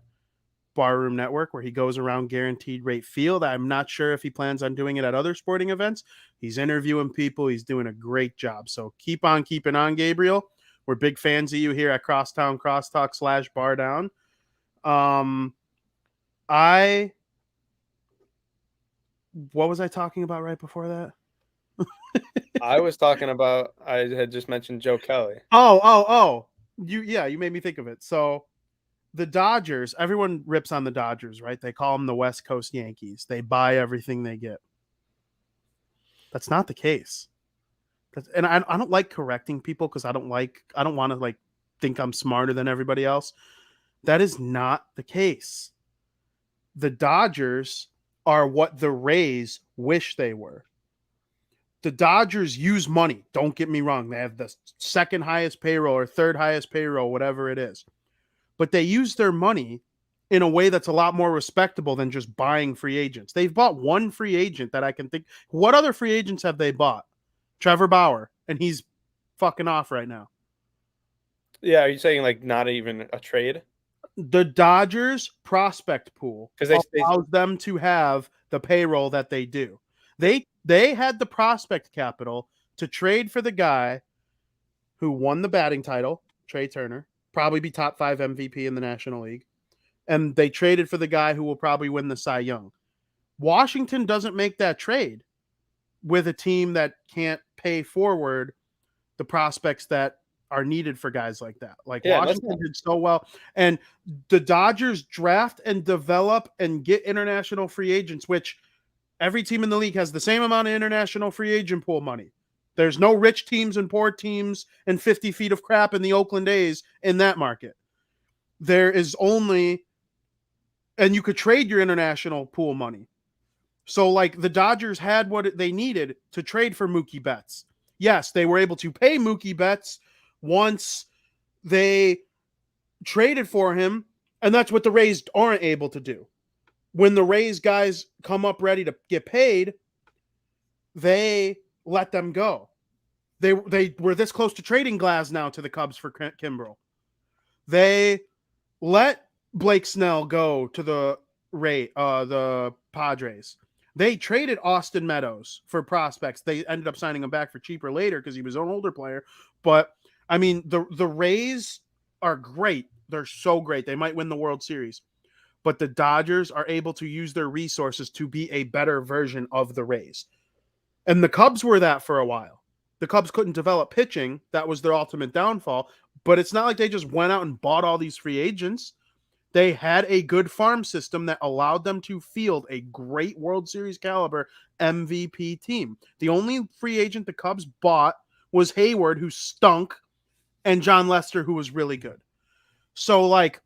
Barroom Network where he goes around Guaranteed Rate Field. I'm not sure if he plans on doing it at other sporting events. He's interviewing people. He's doing a great job. So keep on keeping on, Gabriel. We're big fans of you here at Crosstown Crosstalk /Bar Down. What was I talking about right before that? I was talking about, I had just mentioned Joe Kelly. Oh. You made me think of it. So the Dodgers, everyone rips on the Dodgers, right? They call them the West Coast Yankees. They buy everything they get. That's not the case. And I don't like correcting people because I don't want to like think I'm smarter than everybody else. That is not the case. The Dodgers are what the Rays wish they were. The Dodgers use money. Don't get me wrong. They have the second highest payroll or third highest payroll, whatever it is. But they use their money in a way that's a lot more respectable than just buying free agents. They've bought one free agent that I can think. What other free agents have they bought? Trevor Bauer, and he's fucking off right now. Yeah, are you saying like not even a trade? The Dodgers prospect pool allows them to have the payroll that they do. They had the prospect capital to trade for the guy who won the batting title, Trey Turner, probably be top 5 MVP in the National League. And they traded for the guy who will probably win the Cy Young. Washington doesn't make that trade with a team that can't pay forward the prospects that are needed for guys like that. Like Washington did so well. And the Dodgers draft and develop and get international free agents, which every team in the league has the same amount of international free agent pool money. There's no rich teams and poor teams and 50 feet of crap in the Oakland A's in that market. There is only, and you could trade your international pool money. So like the Dodgers had what they needed to trade for Mookie Betts. Yes, they were able to pay Mookie Betts once they traded for him, and that's what the Rays aren't able to do. When the Rays guys come up ready to get paid, they let them go. They were this close to trading Glasnow to the Cubs for Kimbrel. They let Blake Snell go to the Padres. They traded Austin Meadows for prospects. They ended up signing him back for cheaper later because he was an older player. But I mean, the Rays are great. They're so great. They might win the World Series. But the Dodgers are able to use their resources to be a better version of the Rays. And the Cubs were that for a while. The Cubs couldn't develop pitching. That was their ultimate downfall. But it's not like they just went out and bought all these free agents. They had a good farm system that allowed them to field a great World Series caliber MVP team. The only free agent the Cubs bought was Hayward, who stunk, and John Lester, who was really good. So, like,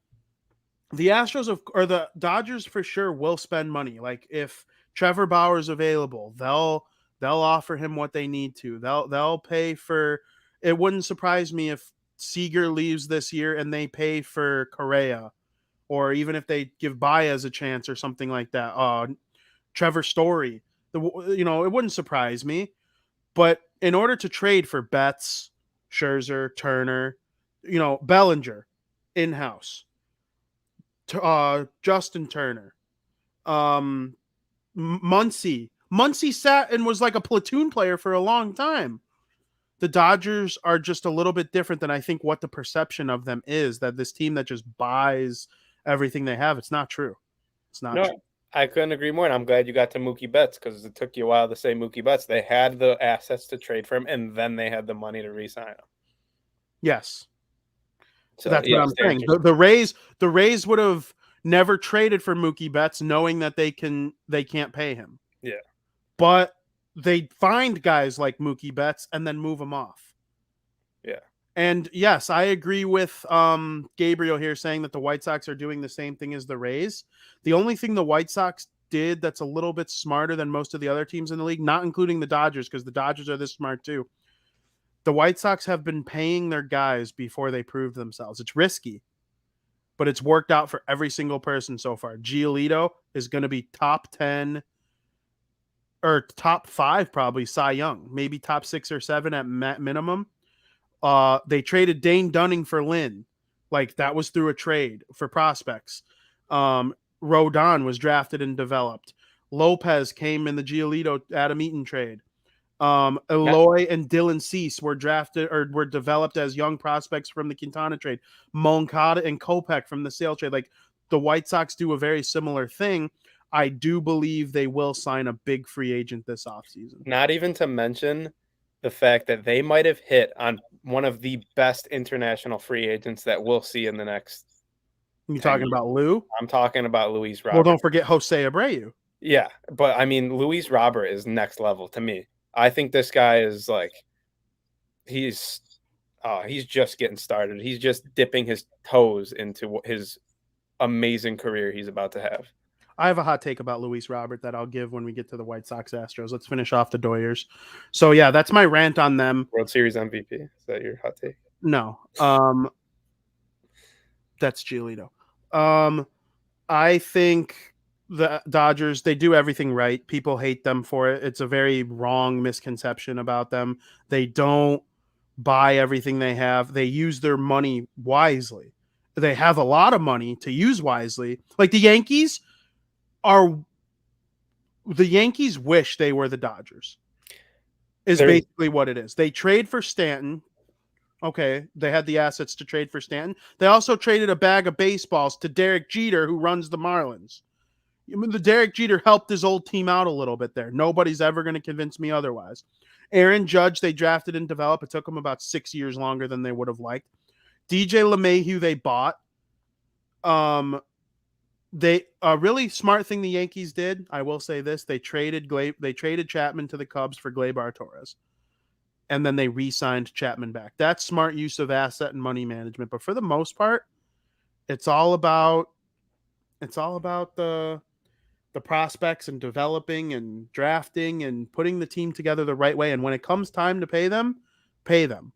the Astros or the Dodgers for sure will spend money. Like, if Trevor Bauer is available, they'll offer him what they need to. They'll pay for. It wouldn't surprise me if Seager leaves this year and they pay for Correa, or even if they give Baez a chance or something like that. Trevor Story, it wouldn't surprise me. But in order to trade for Betts, Scherzer, Turner, Bellinger, in-house, Justin Turner, Muncy sat and was like a platoon player for a long time. The Dodgers are just a little bit different than I think what the perception of them is, that this team that just buys everything they have. It's not true. It's not true. I couldn't agree more, and I'm glad you got to Mookie Betts because it took you a while to say Mookie Betts. They had the assets to trade for him, and then they had the money to re-sign him. Yes. So that's what I'm saying. The Rays would have never traded for Mookie Betts knowing that they can't pay him. Yeah. But they find guys like Mookie Betts and then move them off. Yeah. And yes, I agree with Gabriel here saying that the White Sox are doing the same thing as the Rays. The only thing the White Sox did that's a little bit smarter than most of the other teams in the league, not including the Dodgers, because the Dodgers are this smart too. The White Sox have been paying their guys before they proved themselves. It's risky, but it's worked out for every single person so far. Giolito is going to be top 10 or top 5, probably Cy Young, maybe top 6 or 7 at minimum. They traded Dane Dunning for Lynn. Like, that was through a trade for prospects. Rodon was drafted and developed. Lopez came in the Giolito Adam Eaton trade. Eloy and Dylan Cease were drafted or were developed as young prospects from the Quintana trade. Moncada and Kopech from the Sale trade. Like, the White Sox do a very similar thing. I do believe they will sign a big free agent this offseason. Not even to mention the fact that they might have hit on one of the best international free agents that we'll see in the next. You talking about Lou? I'm talking about Luis Robert. Well, don't forget Jose Abreu. Yeah, but I mean, Luis Robert is next level to me. I think this guy is like, he's just getting started. He's just dipping his toes into his amazing career he's about to have. I have a hot take about Luis Robert that I'll give when we get to the White Sox Astros. Let's finish off the Doyers. So yeah, that's my rant on them. World Series MVP. Is that your hot take? No. That's Giolito. I think the Dodgers, they do everything right. People hate them for it. It's a very wrong misconception about them. They don't buy everything they have. They use their money wisely. They have a lot of money to use wisely. Like the Yankees wish they were the Dodgers. Is basically what it is. They trade for Stanton. Okay, they had the assets to trade for Stanton. They also traded a bag of baseballs to Derek Jeter, who runs the Marlins. I mean, the Derek Jeter helped his old team out a little bit there. Nobody's ever going to convince me otherwise. Aaron Judge, they drafted and developed. It took them about 6 years longer than they would have liked. DJ LeMahieu, they bought. They a really smart thing the Yankees did. I will say this: they traded Chapman to the Cubs for Gleyber Torres, and then they re-signed Chapman back. That's smart use of asset and money management. But for the most part, it's all about the prospects and developing and drafting and putting the team together the right way. And when it comes time to pay them, pay them.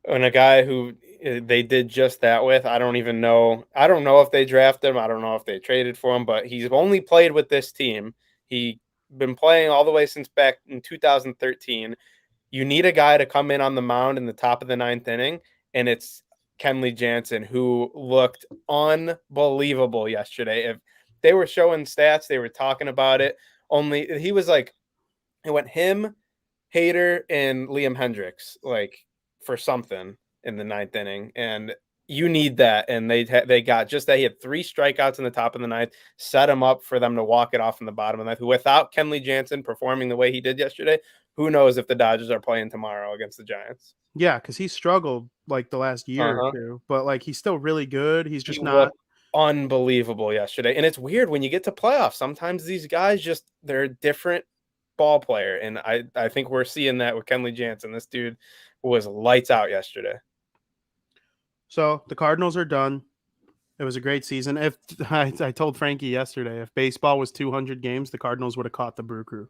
And a guy who they did just that with, I don't know if they drafted him. I don't know if they traded for him, but he's only played with this team. He's been playing all the way since back in 2013. You need a guy to come in on the mound in the top of the 9th inning, and it's Kenley Jansen, who looked unbelievable yesterday. If they were showing stats, they were talking about it. Only he was like, it went him, Hader, and Liam Hendricks, like, for something in the 9th inning, and you need that. And they got just that. He had 3 strikeouts in the top of the 9th, set him up for them to walk it off in the bottom of the 9th. Without Kenley Jansen performing the way he did yesterday, who knows if the Dodgers are playing tomorrow against the Giants? Yeah, because he struggled like the last year or two, but like he's still really good. He's just not unbelievable yesterday. And it's weird when you get to playoffs. Sometimes these guys they're a different ball player, and I think we're seeing that with Kenley Jansen. This dude was lights out yesterday. So the Cardinals are done. It was a great season. If I told Frankie yesterday, if baseball was 200 games, the Cardinals would have caught the Brew Crew.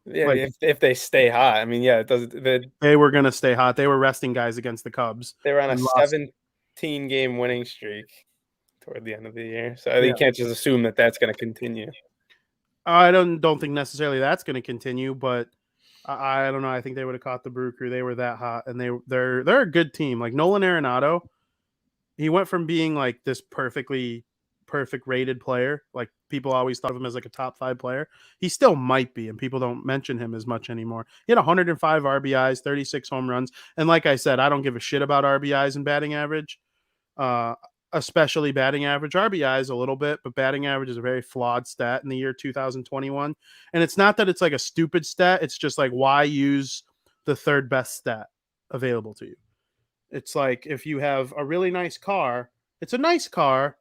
Yeah, like, if they stay hot. I mean, yeah, it does. They were going to stay hot. They were resting guys against the Cubs. They were on a 17-game winning streak toward the end of the year. So you can't just assume that that's going to continue. I don't think necessarily that's going to continue, but I don't know. I think they would have caught the Brew Crew. They were that hot, and they're a good team. Like Nolan Arenado, he went from being like this perfect rated player. Like people always thought of him as like a top 5 player. He still might be, and people don't mention him as much anymore. He had 105 RBIs, 36 home runs. And like I said, I don't give a shit about RBIs and batting average, especially batting average. RBIs a little bit, but batting average is a very flawed stat in the year 2021. And it's not that it's like a stupid stat. It's just like, why use the 3rd best stat available to you? It's like if you have a really nice car, it's a nice car,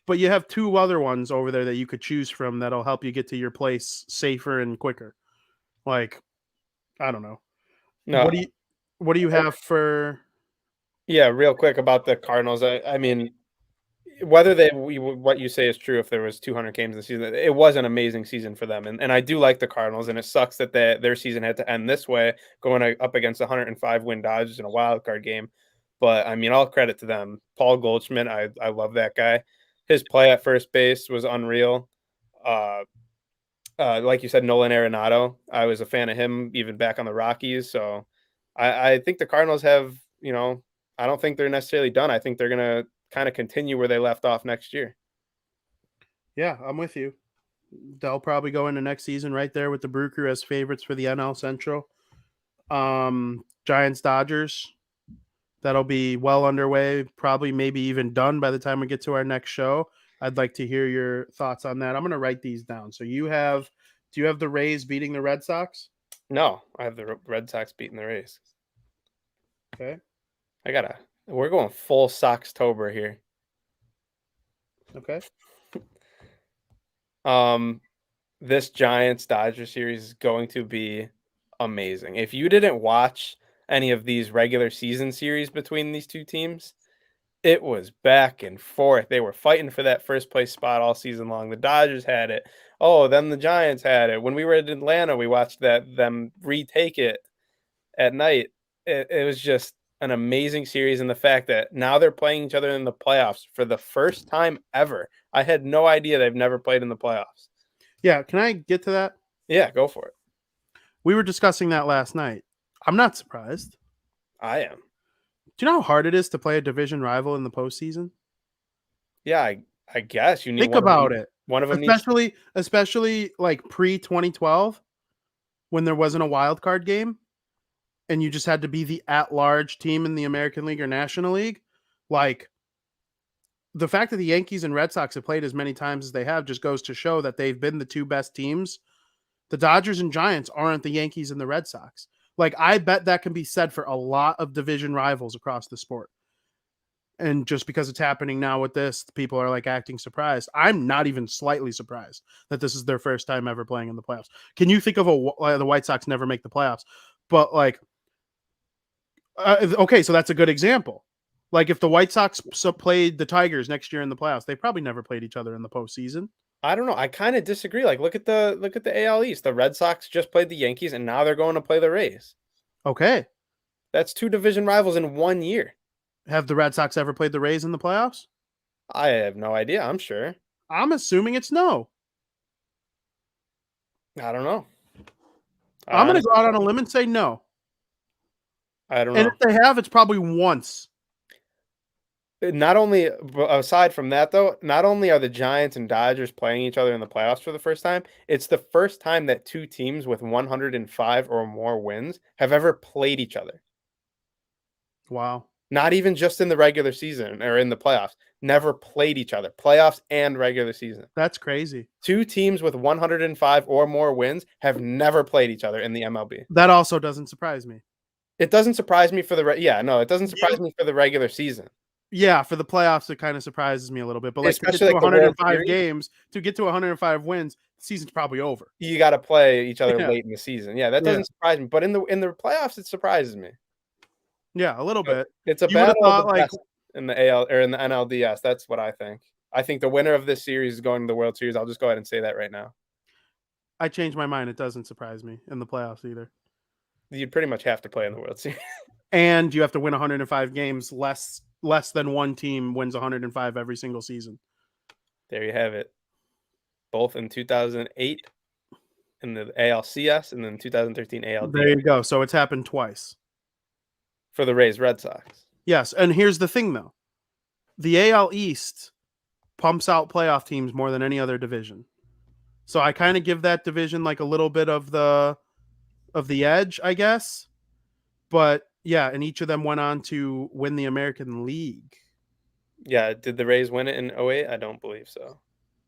but you have 2 other ones over there that you could choose from that'll help you get to your place safer and quicker. Like, I don't know. No. What do you have for? Yeah, real quick about the Cardinals. I mean, whether what you say is true, if there was 200 games in the season, it was an amazing season for them. And I do like the Cardinals, and it sucks that their season had to end this way, going up against 105-win Dodgers in a wild card game. But, I mean, all credit to them. Paul Goldschmidt, I love that guy. His play at first base was unreal. Like you said, Nolan Arenado. I was a fan of him even back on the Rockies. So I think the Cardinals have, I don't think they're necessarily done. I think they're going to kind of continue where they left off next year. Yeah, I'm with you. They'll probably go into next season right there with the Brew Crew as favorites for the NL Central. Giants, Dodgers. That'll be well underway, probably maybe even done by the time we get to our next show. I'd like to hear your thoughts on that. I'm going to write these down. So do you have the Rays beating the Red Sox? No, I have the Red Sox beating the Rays. Okay. We're going full Soxtober here. Okay. This Giants Dodger series is going to be amazing. If you didn't watch any of these regular season series between these two teams, it was back and forth. They were fighting for that first place spot all season long. The Dodgers had it. Oh, then the Giants had it. When we were in Atlanta, we watched them retake it at night. It was just an amazing series, and the fact that now they're playing each other in the playoffs for the first time ever. I had no idea they've never played in the playoffs. Yeah, can I get to that? Yeah, go for it. We were discussing that last night. I'm not surprised. I am. Do you know how hard it is to play a division rival in the postseason? Yeah, I guess you need Think about it. One of them especially like pre-2012 when there wasn't a wild card game and you just had to be the at-large team in the American League or National League. Like, the fact that the Yankees and Red Sox have played as many times as they have just goes to show that they've been the two best teams. The Dodgers and Giants aren't the Yankees and the Red Sox. Like, I bet that can be said for a lot of division rivals across the sport. And just because it's happening now with this, people are like acting surprised. I'm not even slightly surprised that this is their first time ever playing in the playoffs. Can you think of the White Sox never make the playoffs? But like, okay, so that's a good example. Like if the White Sox played the Tigers next year in the playoffs, they probably never played each other in the postseason. I don't know. I kind of disagree. Like look at the AL East. The Red Sox just played the Yankees and now they're going to play the Rays. Okay. That's two division rivals in 1 year. Have the Red Sox ever played the Rays in the playoffs? I have no idea. I'm sure. I'm assuming it's no. I don't know. I'm going to go out on a limb and say no. I don't know. And if they have, it's probably once. Not only, aside from that, though, not only are the Giants and Dodgers playing each other in the playoffs for the first time, it's the first time that two teams with 105 or more wins have ever played each other. Wow. Not even just in the regular season or in the playoffs. Never played each other. Playoffs and regular season. That's crazy. Two teams with 105 or more wins have never played each other in the MLB. That also doesn't surprise me. It doesn't surprise me for the it doesn't surprise me for the regular season. Yeah, for the playoffs, it kind of surprises me a little bit. But like especially to get to 105 games, to get to 105 wins, the season's probably over. You got to play each other late in the season. Yeah, that doesn't surprise me. But in the playoffs, it surprises me. Yeah, a little bit. It's a battle of the best in the AL or in the NLDS. That's what I think. I think the winner of this series is going to the World Series. I'll just go ahead and say that right now. I changed my mind. It doesn't surprise me in the playoffs either. You'd pretty much have to play in the World Series. And you have to win 105 games. Less than one team wins 105 every single season. There you have it. Both in 2008 in the ALCS and then 2013 ALDS. There you go. So it's happened twice. For the Rays Red Sox. Yes. And here's the thing, though. The AL East pumps out playoff teams more than any other division. So I kind of give that division like a little bit of the edge, I guess. But yeah, and each of them went on to win the American League. Yeah, did the Rays win it in 08? I don't believe so.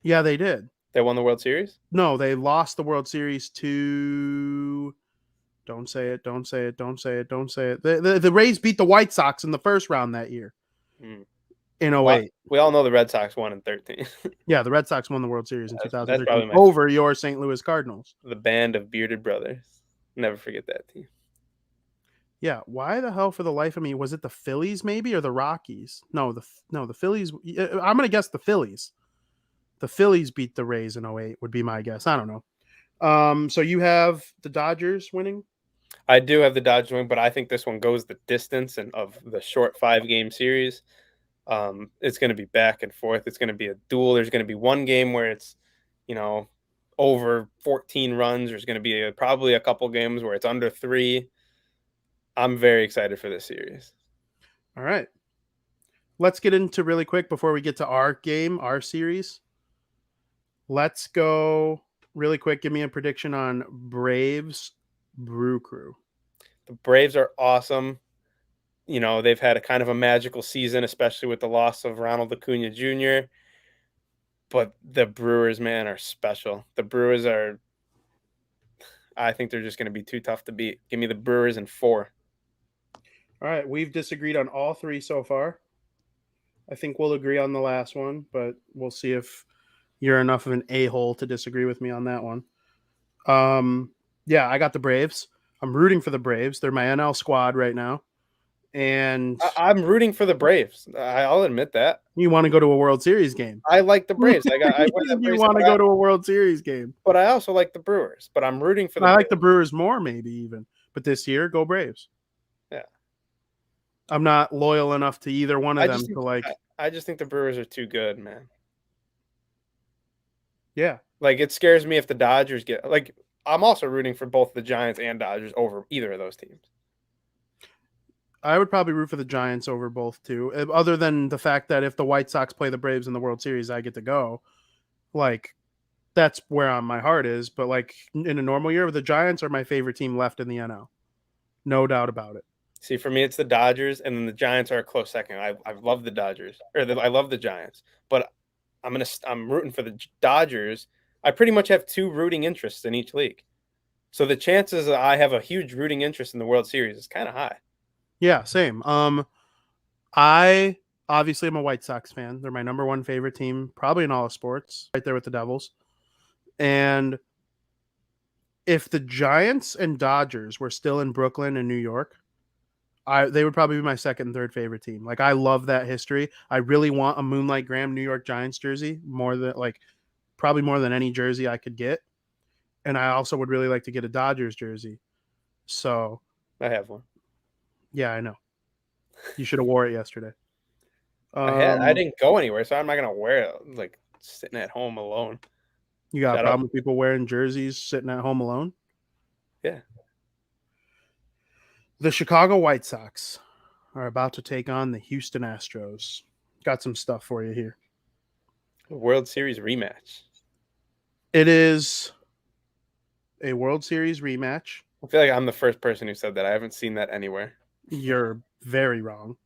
Yeah, they did. They won the World Series? No, they lost the World Series to... Don't say it, don't say it, don't say it, don't say it. The Rays beat the White Sox in the first round that year. In 08. Well, we all know the Red Sox won in 13. Yeah, the Red Sox won the World Series in 2013 that's over your St. Louis Cardinals. The band of bearded brothers. Never forget that team. Yeah, why the hell for the life of me was it the Phillies maybe or the Rockies? No, the Phillies. I'm gonna guess the Phillies. The Phillies beat the Rays in 08 would be my guess. I don't know. So you have the Dodgers winning? I do have the Dodgers winning, but I think this one goes the distance and of the short 5-game series. It's going to be back and forth. It's going to be a duel. There's going to be one game where it's, over 14 runs. There's going to be probably a couple games where it's under 3. I'm very excited for this series. All right. Let's get into really quick before we get to our series. Let's go really quick. Give me a prediction on Braves Brew Crew. The Braves are awesome. They've had a kind of a magical season, especially with the loss of Ronald Acuna Jr. But the Brewers, man, are special. The Brewers I think they're just going to be too tough to beat. Give me the Brewers in 4. All right. We've disagreed on all 3 so far. I think we'll agree on the last one, but we'll see if you're enough of an a-hole to disagree with me on that one. Yeah, I got the Braves. I'm rooting for the Braves. They're my NL squad right now. And I'm rooting for the Braves. I'll admit that. You want to go to a World Series game. I like the Braves. You want to go to a World Series game. But I also like the Brewers. But I'm rooting for the Braves. Like the Brewers more, maybe even. But this year, go Braves. Yeah. I'm not loyal enough to either one of them to like. I just think the Brewers are too good, man. Yeah. Like, it scares me if the Dodgers get... Like, I'm also rooting for both the Giants and Dodgers over either of those teams. I would probably root for the Giants over both too. Other than the fact that if the White Sox play the Braves in the World Series, I get to go. Like, that's where my heart is. But like in a normal year, the Giants are my favorite team left in the NL. No doubt about it. See, for me, it's the Dodgers, and then the Giants are a close second. I love the Dodgers, I love the Giants, but I'm rooting for the Dodgers. I pretty much have 2 rooting interests in each league, so the chances that I have a huge rooting interest in the World Series is kind of high. Yeah, same. I obviously am a White Sox fan. They're my number 1 favorite team, probably in all of sports, right there with the Devils. And if the Giants and Dodgers were still in Brooklyn and New York, they would probably be my second and third favorite team. Like, I love that history. I really want a Moonlight Graham New York Giants jersey probably more than any jersey I could get. And I also would really like to get a Dodgers jersey. So I have one. Yeah, I know. You should have wore it yesterday. I didn't go anywhere, so I'm not gonna wear it like sitting at home alone. You got a problem with people wearing jerseys sitting at home alone? Yeah. The Chicago White Sox are about to take on the Houston Astros. Got some stuff for you here. A World Series rematch. It is a World Series rematch. I feel like I'm the first person who said that. I haven't seen that anywhere. You're very wrong.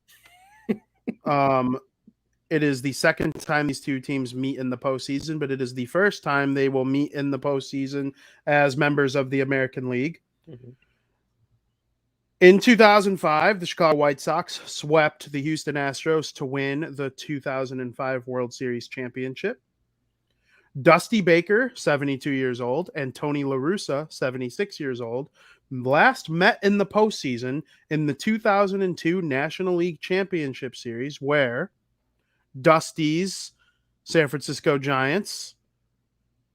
It is the second time these two teams meet in the postseason, but it is the first time they will meet in the postseason as members of the American League. Mm-hmm. In 2005, the Chicago White Sox swept the Houston Astros to win the 2005 World Series championship. Dusty Baker, 72 years old, and Tony La Russa, 76 years old, last met in the postseason in the 2002 National League Championship Series, where Dusty's San Francisco Giants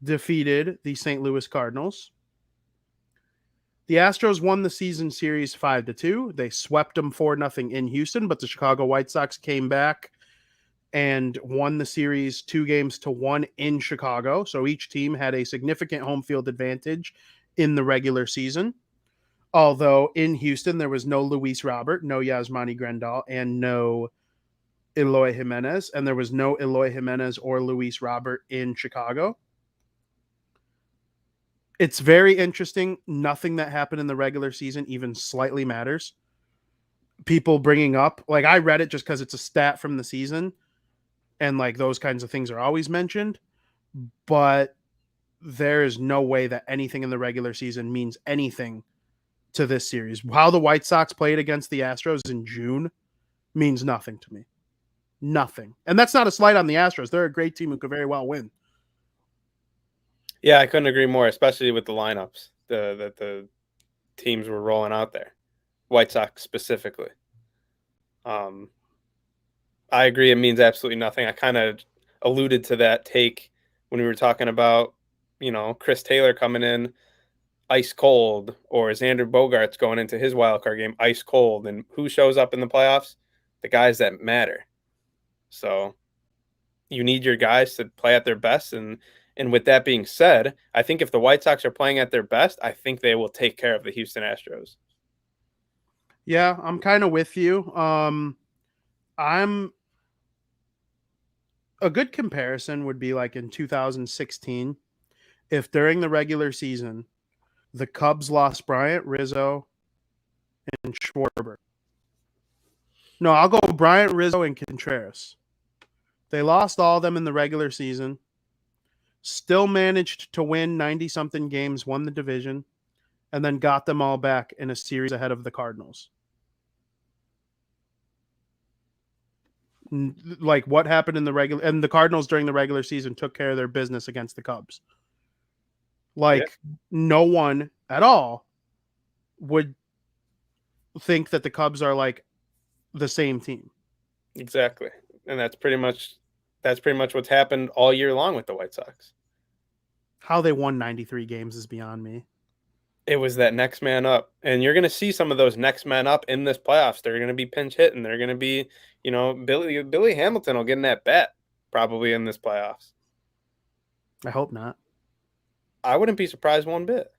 defeated the St. Louis Cardinals. The Astros won the season series 5-2. They swept them 4-0 in Houston, but the Chicago White Sox came back and won the series 2-1 in Chicago. So each team had a significant home field advantage in the regular season. Although in Houston, there was no Luis Robert, no Yasmani Grandal, and no Eloy Jimenez. And there was no Eloy Jimenez or Luis Robert in Chicago. It's very interesting. Nothing that happened in the regular season even slightly matters. People bringing up, like, I read it just because it's a stat from the season. And like those kinds of things are always mentioned. But there is no way that anything in the regular season means anything to this series. How the White Sox played against the Astros in June means nothing to me. Nothing. And that's not a slight on the Astros. They're a great team who could very well win. Yeah, I couldn't agree more, especially with the lineups that the teams were rolling out there. White Sox specifically. I agree it means absolutely nothing. I kind of alluded to that take when we were talking about, Chris Taylor coming in ice cold, or Xander Bogaerts going into his wild card game ice cold. And who shows up in the playoffs? The guys that matter. So you need your guys to play at their best. And with that being said, I think if the White Sox are playing at their best, I think they will take care of the Houston Astros. Yeah, I'm kind of with you. I'm a good comparison would be like in 2016, if during the regular season the Cubs lost Bryant, Rizzo, and Schwarber. No, I'll go Bryant, Rizzo, and Contreras. They lost all of them in the regular season, still managed to win 90-something games, won the division, and then got them all back in a series ahead of the Cardinals. Like what happened in the regular, and the Cardinals during the regular season took care of their business against the Cubs. Like no one at all would think that the Cubs are like the same team. Exactly. And that's pretty much what's happened all year long with the White Sox. How they won 93 games is beyond me. It was that next man up. And you're going to see some of those next man up in this playoffs. They're going to be pinch hitting. They're going to be, Billy Hamilton will get in that bat probably in this playoffs. I hope not. I wouldn't be surprised one bit.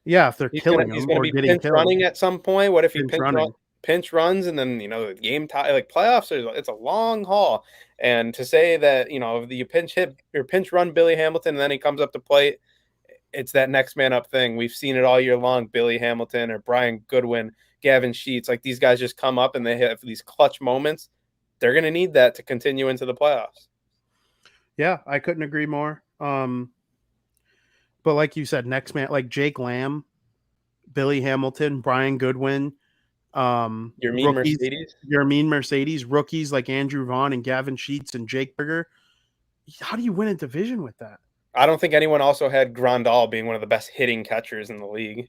Yeah, if they're killing he's him going or to be getting pinch killed. running at some point. What if he Pinch pinch runs and then, the game tie, like playoffs, it's a long haul. And to say that, you pinch hit or pinch run Billy Hamilton and then he comes up to plate, it's that next man up thing. We've seen it all year long. Billy Hamilton or Brian Goodwin, Gavin Sheets, like these guys just come up and they have these clutch moments. They're going to need that to continue into the playoffs. Yeah, I couldn't agree more. But like you said, next man, like Jake Lamb, Billy Hamilton, Brian Goodwin, Your mean Mercedes, rookies like Andrew Vaughn and Gavin Sheets and Jake Berger. How do you win a division with that? I don't think anyone also had Grandal being one of the best hitting catchers in the league.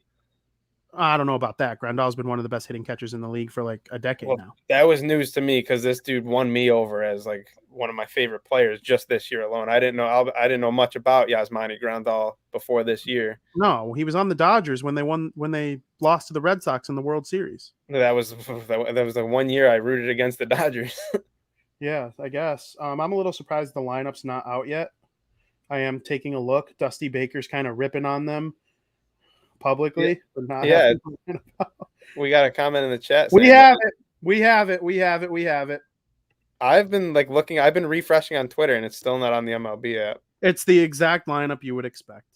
I don't know about that. Grandal's been one of the best hitting catchers in the league for like a decade now. That was news to me because this dude won me over as like one of my favorite players just this year alone. I didn't know much about Yasmani Grandal before this year. No, he was on the Dodgers when they lost to the Red Sox in the World Series. That was the 1 year I rooted against the Dodgers. Yeah, I guess. I'm a little surprised the lineup's not out yet. I am taking a look. Dusty Baker's kind of ripping on them publicly, but not. Yeah, we got a comment in the chat. We have it. I've been looking. I've been refreshing on Twitter, and it's still not on the MLB app. It's the exact lineup you would expect.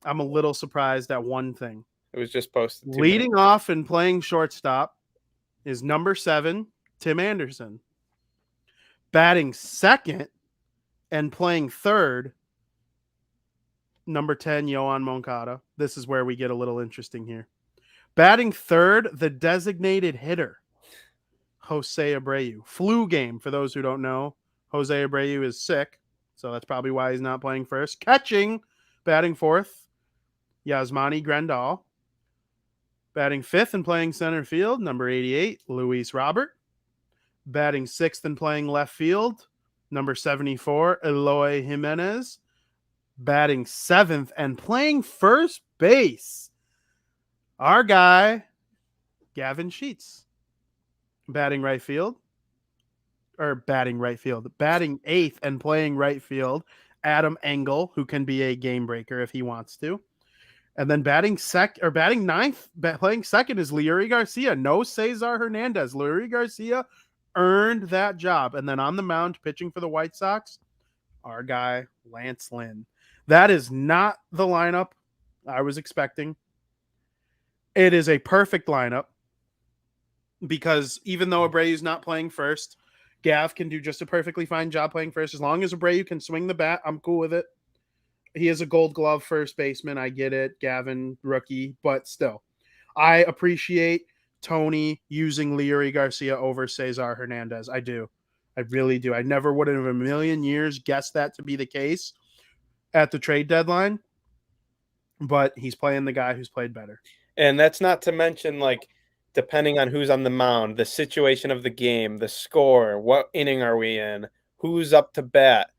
I'm a little surprised at one thing. It was just posted. Leading off and playing shortstop is number 7, Tim Anderson. Batting second and playing third, number 10, Yohan Moncada. This is where we get a little interesting here. Batting third, the designated hitter, Jose Abreu. Flu game, for those who don't know. Jose Abreu is sick, so that's probably why he's not playing first. Catching, batting fourth, Yasmani Grandal. Batting fifth and playing center field, number 88, Luis Robert. Batting sixth and playing left field, number 74, Eloy Jimenez. Batting seventh and playing first base, our guy, Gavin Sheets. Batting eighth and playing right field, Adam Engel, who can be a game breaker if he wants to. And then playing second is Leury Garcia. No Cesar Hernandez. Leury Garcia earned that job. And then on the mound, pitching for the White Sox, our guy, Lance Lynn. That is not the lineup I was expecting. It is a perfect lineup because even though Abreu's not playing first, Gav can do just a perfectly fine job playing first. As long as Abreu can swing the bat, I'm cool with it. He is a Gold Glove first baseman. I get it. Gavin, rookie, but still. I appreciate Tony using Leury Garcia over Cesar Hernandez. I do. I really do. I never would have in a million years guessed that to be the case at the trade deadline, but he's playing the guy who's played better. And that's not to mention, depending on who's on the mound, the situation of the game, the score, what inning are we in, who's up to bat.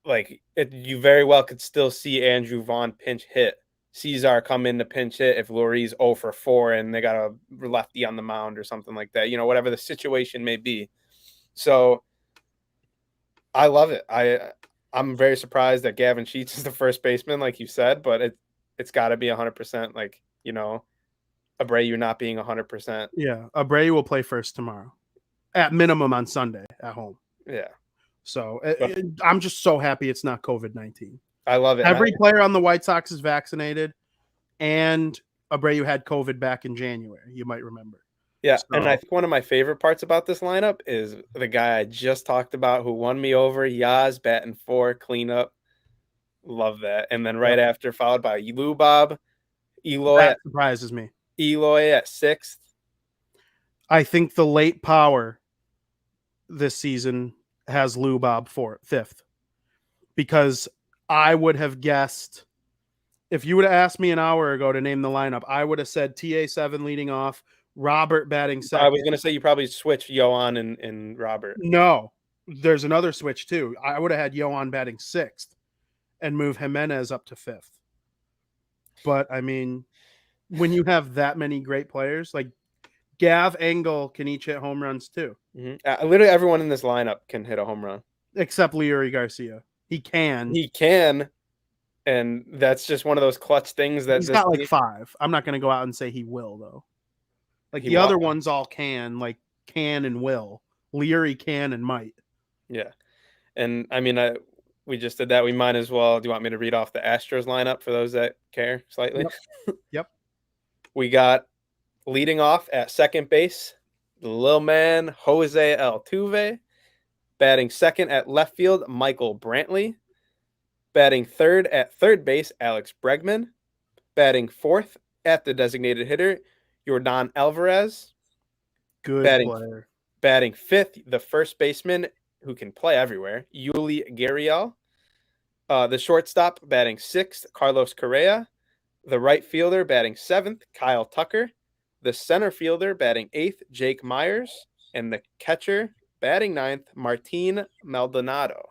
You very well could still see Andrew Vaughn pinch hit, Cesar come in to pinch hit if Lurie's 0 for 4 and they got a lefty on the mound or something like that, whatever the situation may be. So I love it. I'm very surprised that Gavin Sheets is the first baseman, like you said, but it's got to be 100%. Like, Abreu not being 100%. Yeah, Abreu will play first tomorrow, at minimum on Sunday at home. Yeah. So But I'm just so happy it's not COVID-19. I love it. Every player on the White Sox is vaccinated, and Abreu had COVID back in January. You might remember. Yeah, So, and I think one of my favorite parts about this lineup is the guy I just talked about who won me over, Yaz, batting 4, cleanup. Love that. And then right after, followed by Lou Bob, that surprises me. Eloy at 6th. I think the late power this season has Lou Bob 5th, because I would have guessed, if you would have asked me an hour ago to name the lineup, I would have said TA7 leading off, Robert batting second. I was going to say you probably switch Yohan and Robert. No, there's another switch too. I would have had Yohan batting 6th and move Jimenez up to 5th. But I mean, when you have that many great players, like Gav, Engel can each hit home runs too. Mm-hmm. Literally everyone in this lineup can hit a home run. Except Leury Garcia. He can. And that's just one of those clutch things that he's got like 5. I'm not going to go out and say he will, though. Like the other ones all can, like can and will. Leury can and might. Yeah. And I mean, we just did that. We might as well. Do you want me to read off the Astros lineup for those that care slightly? Yep. We got leading off at second base, the little man, Jose Altuve. Batting second at left field, Michael Brantley. Batting third at third base, Alex Bregman. Batting fourth at the designated hitter, Yordan Alvarez. Good player. Batting fifth, the first baseman who can play everywhere, Yuli Gurriel. The shortstop batting sixth, Carlos Correa. The right fielder batting seventh, Kyle Tucker. The center fielder batting eighth, Jake Myers. And the catcher batting ninth, Martin Maldonado.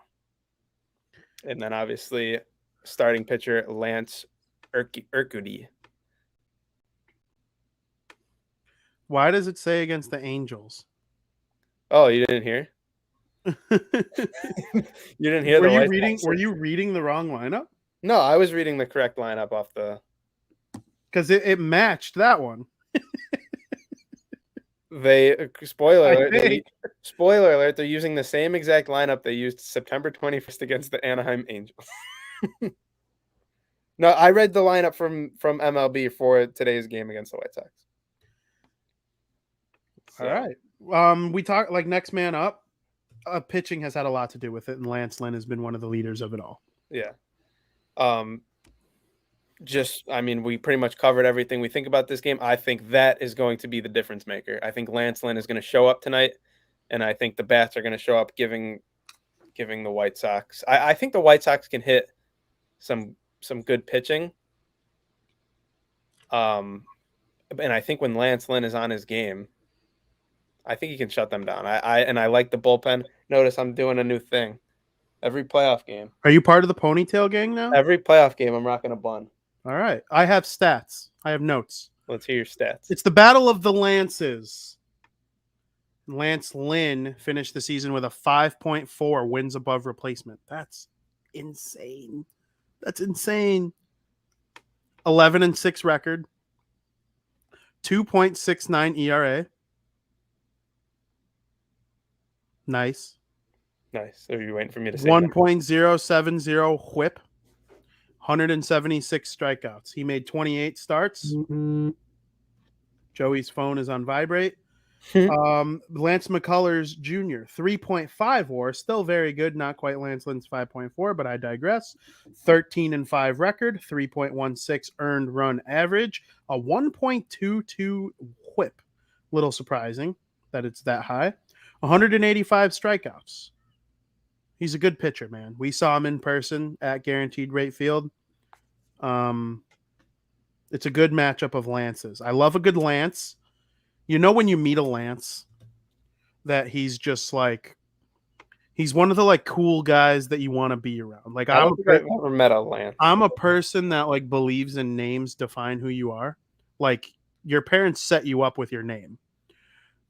And then obviously starting pitcher Lance Urquidy. Why does it say against the Angels? Oh, you didn't hear? You didn't hear Were you reading the wrong lineup? No, I was reading the correct lineup off the. Because it matched that one. Spoiler alert, they're using the same exact lineup they used September 21st against the Anaheim Angels. No, I read the lineup from MLB for today's game against the White Sox. So. All right. We talk like next man up. Pitching has had a lot to do with it, and Lance Lynn has been one of the leaders of it all. Yeah. We pretty much covered everything we think about this game. I think that is going to be the difference maker. I think Lance Lynn is going to show up tonight, and I think the bats are going to show up giving the White Sox. I think the White Sox can hit some good pitching. And I think when Lance Lynn is on his game, I think he can shut them down. I like the bullpen. Notice I'm doing a new thing. Every playoff game. Are you part of the ponytail gang now? Every playoff game, I'm rocking a bun. All right. I have stats. I have notes. Let's hear your stats. It's the Battle of the Lances. Lance Lynn finished the season with a 5.4 wins above replacement. That's insane. 11-6 record. 2.69 ERA. Nice. Are you waiting for me to say 1.070 whip. 176 strikeouts. He made 28 starts. Mm-hmm. Joey's phone is on vibrate. Lance McCullers Jr., 3.5 WAR, still very good. Not quite Lance Lynn's 5.4, but I digress. 13-5 record, 3.16 earned run average, a 1.22 whip. Little surprising that it's that high. 185 strikeouts. He's a good pitcher, man. We saw him in person at Guaranteed Rate Field. It's a good matchup of Lances. I love a good Lance. You know when you meet a Lance that he's just like he's one of the like cool guys that you want to be around. Like I've never met a Lance. I'm a person that like believes in names define who you are. Like your parents set you up with your name.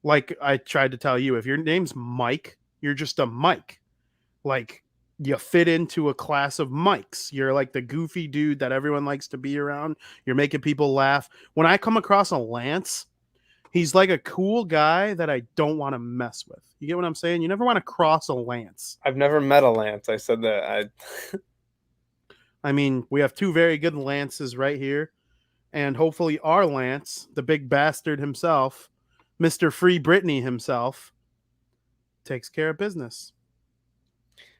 Like I tried to tell you, if your name's Mike, you're just a Mike. like you fit into a class of mics. You're like the goofy dude that everyone likes to be around. You're making people laugh. When I come across a Lance, he's like a cool guy that I don't want to mess with. You get what I'm saying? You never want to cross a Lance. I've never met a Lance. I said that. I mean, we have two very good Lances right here. And hopefully our Lance, the big bastard himself, Mr. Free Britney himself, takes care of business.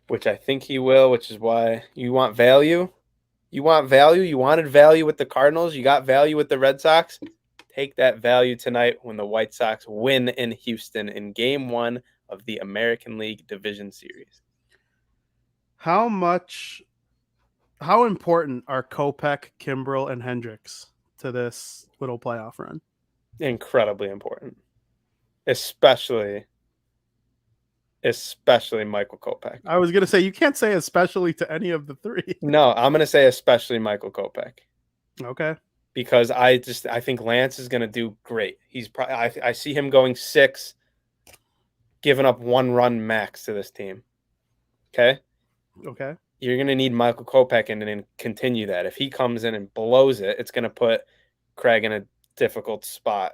Which I think he will, which is why you want value. You want value. You wanted value with the Cardinals. You got value with the Red Sox. Take that value tonight when the White Sox win in Houston in Game 1 of the American League Division Series. How important are Kopech, Kimbrel, and Hendricks to this little playoff run? Incredibly important. Especially Michael Kopech. I was going to say, you can't say especially to any of the three. No, I'm going to say especially Michael Kopech. Okay. Because I think Lance is going to do great. He's probably I see him going 6, giving up 1 run max to this team. Okay? You're going to need Michael Kopech in and continue that. If he comes in and blows it, it's going to put Craig in a difficult spot.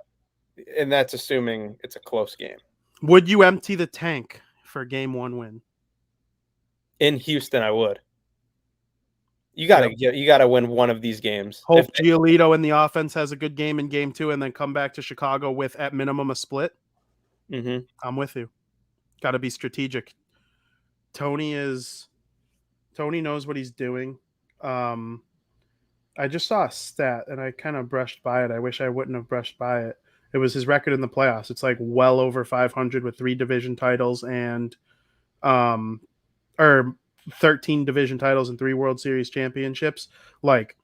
And that's assuming it's a close game. Would you empty the tank for a Game 1 win? In Houston, I would. You gotta win one of these games. Hope Giolito in the offense has a good game in Game 2 and then come back to Chicago with, at minimum, a split. Mm-hmm. I'm with you. Got to be strategic. Tony knows what he's doing. I just saw a stat and I kind of brushed by it. I wish I wouldn't have brushed by it. It was his record in the playoffs. It's like well over 500 with 3 division titles and 13 division titles and 3 World Series championships. Like,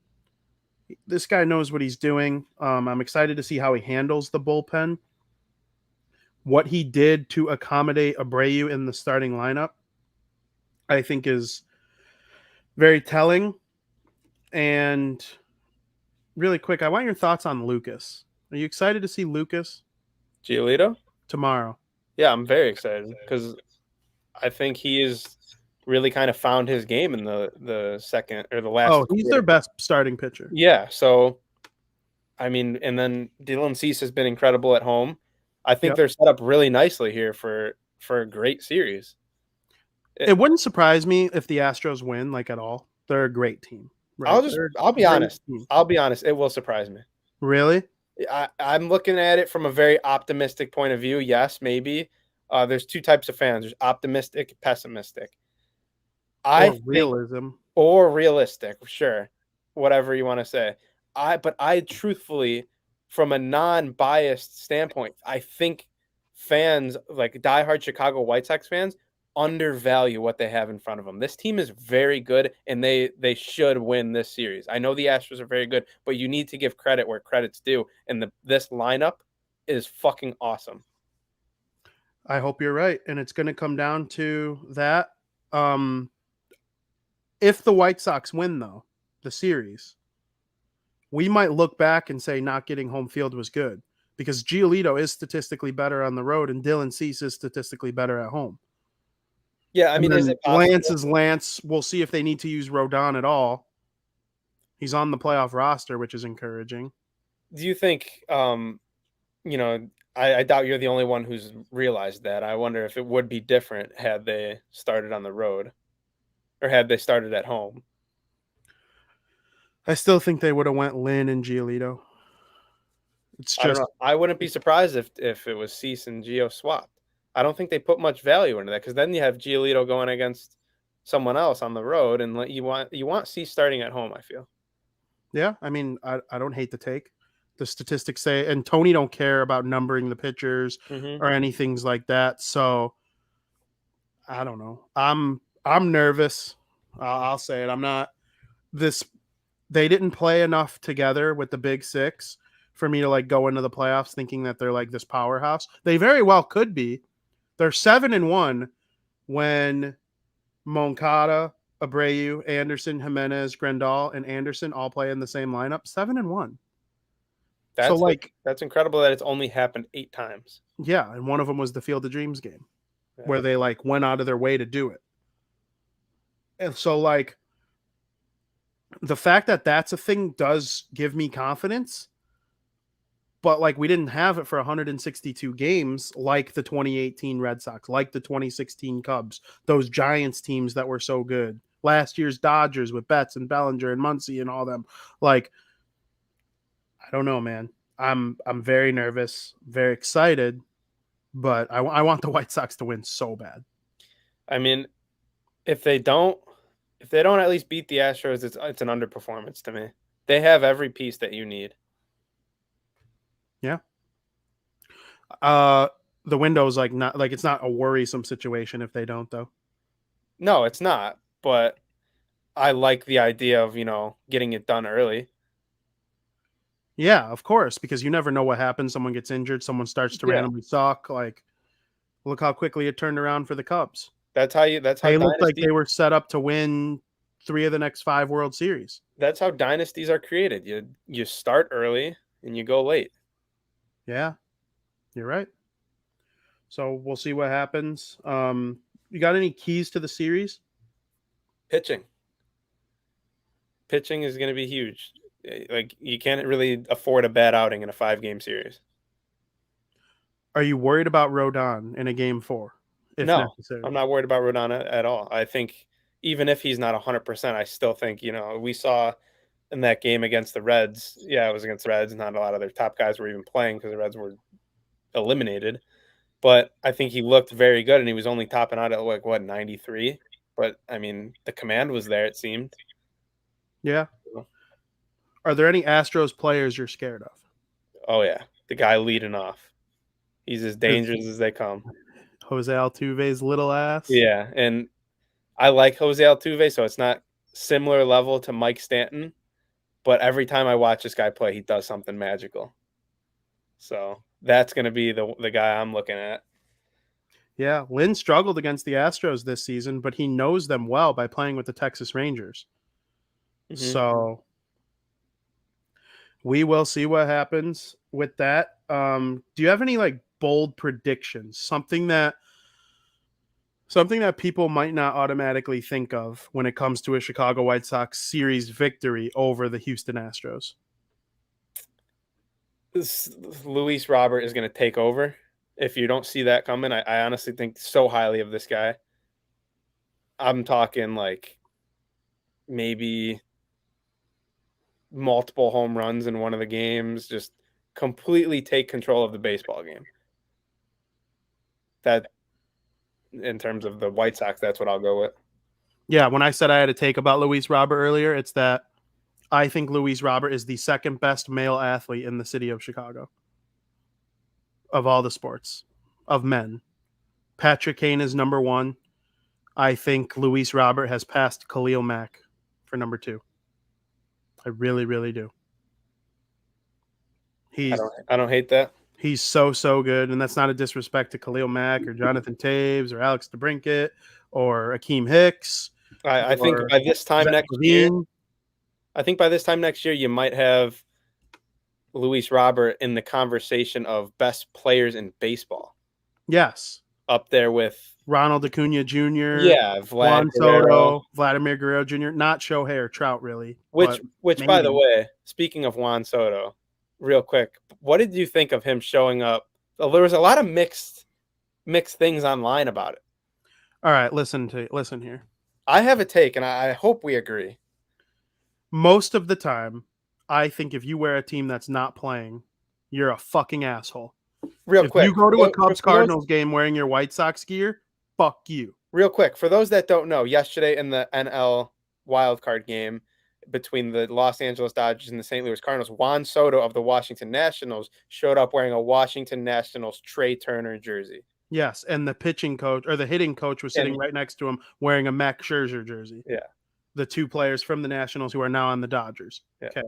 this guy knows what he's doing. I'm excited to see how he handles the bullpen. What he did to accommodate Abreu in the starting lineup, I think, is very telling. And really quick, I want your thoughts on Lucas. Are you excited to see Lucas Giolito tomorrow? Yeah, I'm very excited because I think he is really kind of found his game in the second or the last. Oh, he's their best starting pitcher. Yeah, so I mean, and then Dylan Cease has been incredible at home. I think they're set up really nicely here for a great series. It wouldn't surprise me if the Astros win, like, at all. They're a great team. Right? I'll be honest. I'll be honest. It will surprise me. Really? I'm looking at it from a very optimistic point of view. Yes, maybe. There's 2 types of fans. There's optimistic, pessimistic. Realism. Or realistic, sure. Whatever you want to say. But I truthfully, from a non-biased standpoint, I think fans, like diehard Chicago White Sox fans, undervalue what they have in front of them. This team is very good, and they should win this series. I know the Astros are very good, but you need to give credit where credit's due, and this lineup is fucking awesome. I hope you're right, and it's going to come down to that. If the White Sox win, though, the series, we might look back and say not getting home field was good because Giolito is statistically better on the road, and Dylan Cease is statistically better at home. Yeah, I mean, is it possible? Lance is Lance. We'll see if they need to use Rodon at all. He's on the playoff roster, which is encouraging. Do you think, I doubt you're the only one who's realized that. I wonder if it would be different had they started on the road or had they started at home. I still think they would have went Lynn and Giolito. It's just I wouldn't be surprised if it was Cease and Gio swapped. I don't think they put much value into that because then you have Giolito going against someone else on the road, and you want Cease starting at home. I feel. Yeah, I mean, I don't hate the take. The statistics say, and Tony don't care about numbering the pitchers or anything like that. So I don't know. I'm nervous. I'll say it. I'm not. They didn't play enough together with the Big Six for me to like go into the playoffs thinking that they're like this powerhouse. They very well could be. They're 7-1 when Moncada, Abreu, Anderson, Jimenez, Grandal, and Anderson all play in the same lineup. 7-1. That's incredible that it's only happened 8 times. Yeah, and one of them was the Field of Dreams game where they like went out of their way to do it. And so, like, the fact that that's a thing does give me confidence. But, like, we didn't have it for 162 games like the 2018 Red Sox, like the 2016 Cubs, those Giants teams that were so good. Last year's Dodgers with Betts and Bellinger and Muncy and all them. Like, I don't know, man. I'm very nervous, very excited, but I want the White Sox to win so bad. I mean, if they don't at least beat the Astros, it's an underperformance to me. They have every piece that you need. Yeah. The window's like not like it's not a worrisome situation if they don't, though. No, it's not. But I like the idea of, getting it done early. Yeah, of course, because you never know what happens. Someone gets injured, someone starts to randomly suck. Like, look how quickly it turned around for the Cubs. That's how They looked like they were set up to win 3 of the next 5 World Series. That's how dynasties are created. You start early and you go late. Yeah, you're right. So we'll see what happens. You got any keys to the series? Pitching is going to be huge. Like, you can't really afford a bad outing in a 5-game series. Are you worried about Rodon in a game 4? If No, necessary? I'm not worried about Rodon at all. I think even if he's not 100%, I still think, we saw in that game against the Reds. Yeah, it was against the Reds. Not a lot of their top guys were even playing because the Reds were eliminated. But I think he looked very good, and he was only topping out at 93. But I mean, the command was there, it seemed. Yeah. Are there any Astros players you're scared of? Oh yeah, the guy leading off. He's as dangerous as they come. Jose Altuve's little ass. Yeah, and I like Jose Altuve, so it's not similar level to Mike Stanton, but every time I watch this guy play, he does something magical. So that's going to be the guy I'm looking at. Yeah, Lynn struggled against the Astros this season, but he knows them well by playing with the Texas Rangers. Mm-hmm. So we will see what happens with that. Do you have any bold predictions? Something that people might not automatically think of when it comes to a Chicago White Sox series victory over the Houston Astros? Luis Robert is going to take over. If you don't see that coming, I honestly think so highly of this guy. I'm talking maybe multiple home runs in one of the games, just completely take control of the baseball game. That, in terms of the White Sox, that's what I'll go with. Yeah, when I said I had a take about Luis Robert earlier, it's that I think Luis Robert is the second best male athlete in the city of Chicago. Of all the sports, of men. Patrick Kane is number 1. I think Luis Robert has passed Khalil Mack for number 2. I really, really do. I don't hate that. He's so good, and that's not a disrespect to Khalil Mack or Jonathan Taves or Alex DeBrincat or Akeem Hicks. I think by this time next year, you might have Luis Robert in the conversation of best players in baseball. Yes. Up there with Ronald Acuna Jr. Yeah, Juan Soto, Vladimir Guerrero Jr. Not Shohei or Trout, really. Which by the way, speaking of Juan Soto, real quick, what did you think of him showing up? Well, there was a lot of mixed things online about it. All right, listen here. I have a take, and I hope we agree. Most of the time, I think if you wear a team that's not playing, you're a fucking asshole. Real quick, you go to a Cubs-Cardinals game wearing your White Sox gear, fuck you. Real quick, for those that don't know, yesterday in the NL wildcard game between the Los Angeles Dodgers and the St. Louis Cardinals, Juan Soto of the Washington Nationals showed up wearing a Washington Nationals Trey Turner jersey. Yes, and the pitching coach or the hitting coach was sitting right next to him wearing a Max Scherzer jersey. Yeah. The 2 players from the Nationals who are now on the Dodgers. Yeah. Okay.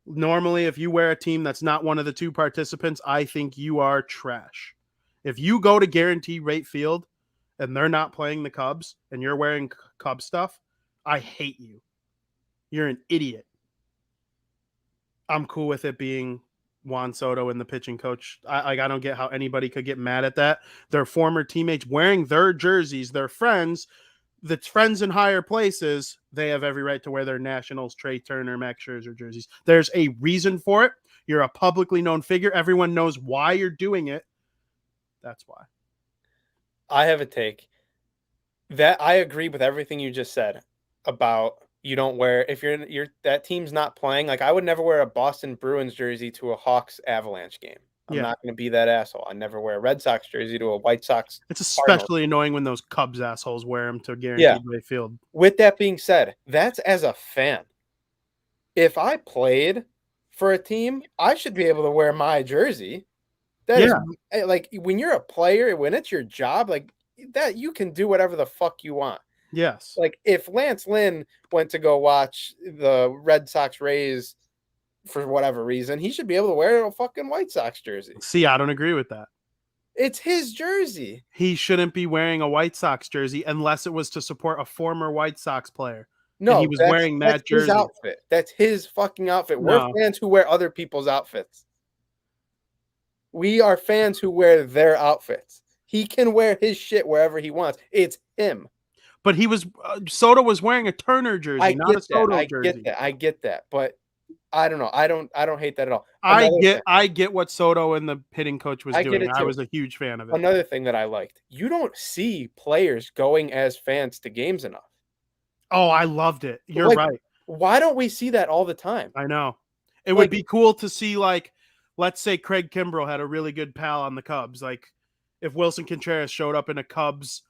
Normally, if you wear a team that's not one of the 2 participants, I think you are trash. If you go to Guarantee Rate Field and they're not playing the Cubs and you're wearing Cubs stuff, I hate you. You're an idiot. I'm cool with it being Juan Soto and the pitching coach. I don't get how anybody could get mad at that. Their former teammates wearing their jerseys, their friends, that's friends in higher places, they have every right to wear their Nationals, Trey Turner, Max Scherzer jerseys. There's a reason for it. You're a publicly known figure. Everyone knows why you're doing it. That's why. I have a take. That I agree with everything you just said about you don't wear if you're that team's not playing. Like I would never wear a Boston Bruins jersey to a Hawks Avalanche game. I'm Yeah. not going to be that asshole. I never wear a Red Sox jersey to a White Sox. It's Cardinals. especially annoying when those Cubs assholes wear them to guaranteed way field. With that being said, that's as a fan. If I played for a team, I should be able to wear my jersey. That is like when you're a player, when it's your job, like that you can do whatever the fuck you want. Yes. Like if Lance Lynn went to go watch the Red Sox Rays for whatever reason, he should be able to wear a fucking White Sox jersey. See, I don't agree with that. It's his jersey. He shouldn't be wearing a White Sox jersey unless it was to support a former White Sox player. No, and he was wearing that jersey. His outfit. That's his fucking outfit. We're fans who wear other people's outfits. We are fans who wear their outfits. He can wear his shit wherever he wants. It's him. But he was Soto was wearing a Turner jersey, not a Soto jersey. I get that. But I don't know. I don't hate that at all. I get what Soto and the hitting coach was doing. I was a huge fan of it. Another thing that I liked. You don't see players going as fans to games enough. Oh, I loved it. You're right. Why don't we see that all the time? I know. It would be cool to see, like, let's say Craig Kimbrell had a really good pal on the Cubs. Like, if Wilson Contreras showed up in a Cubs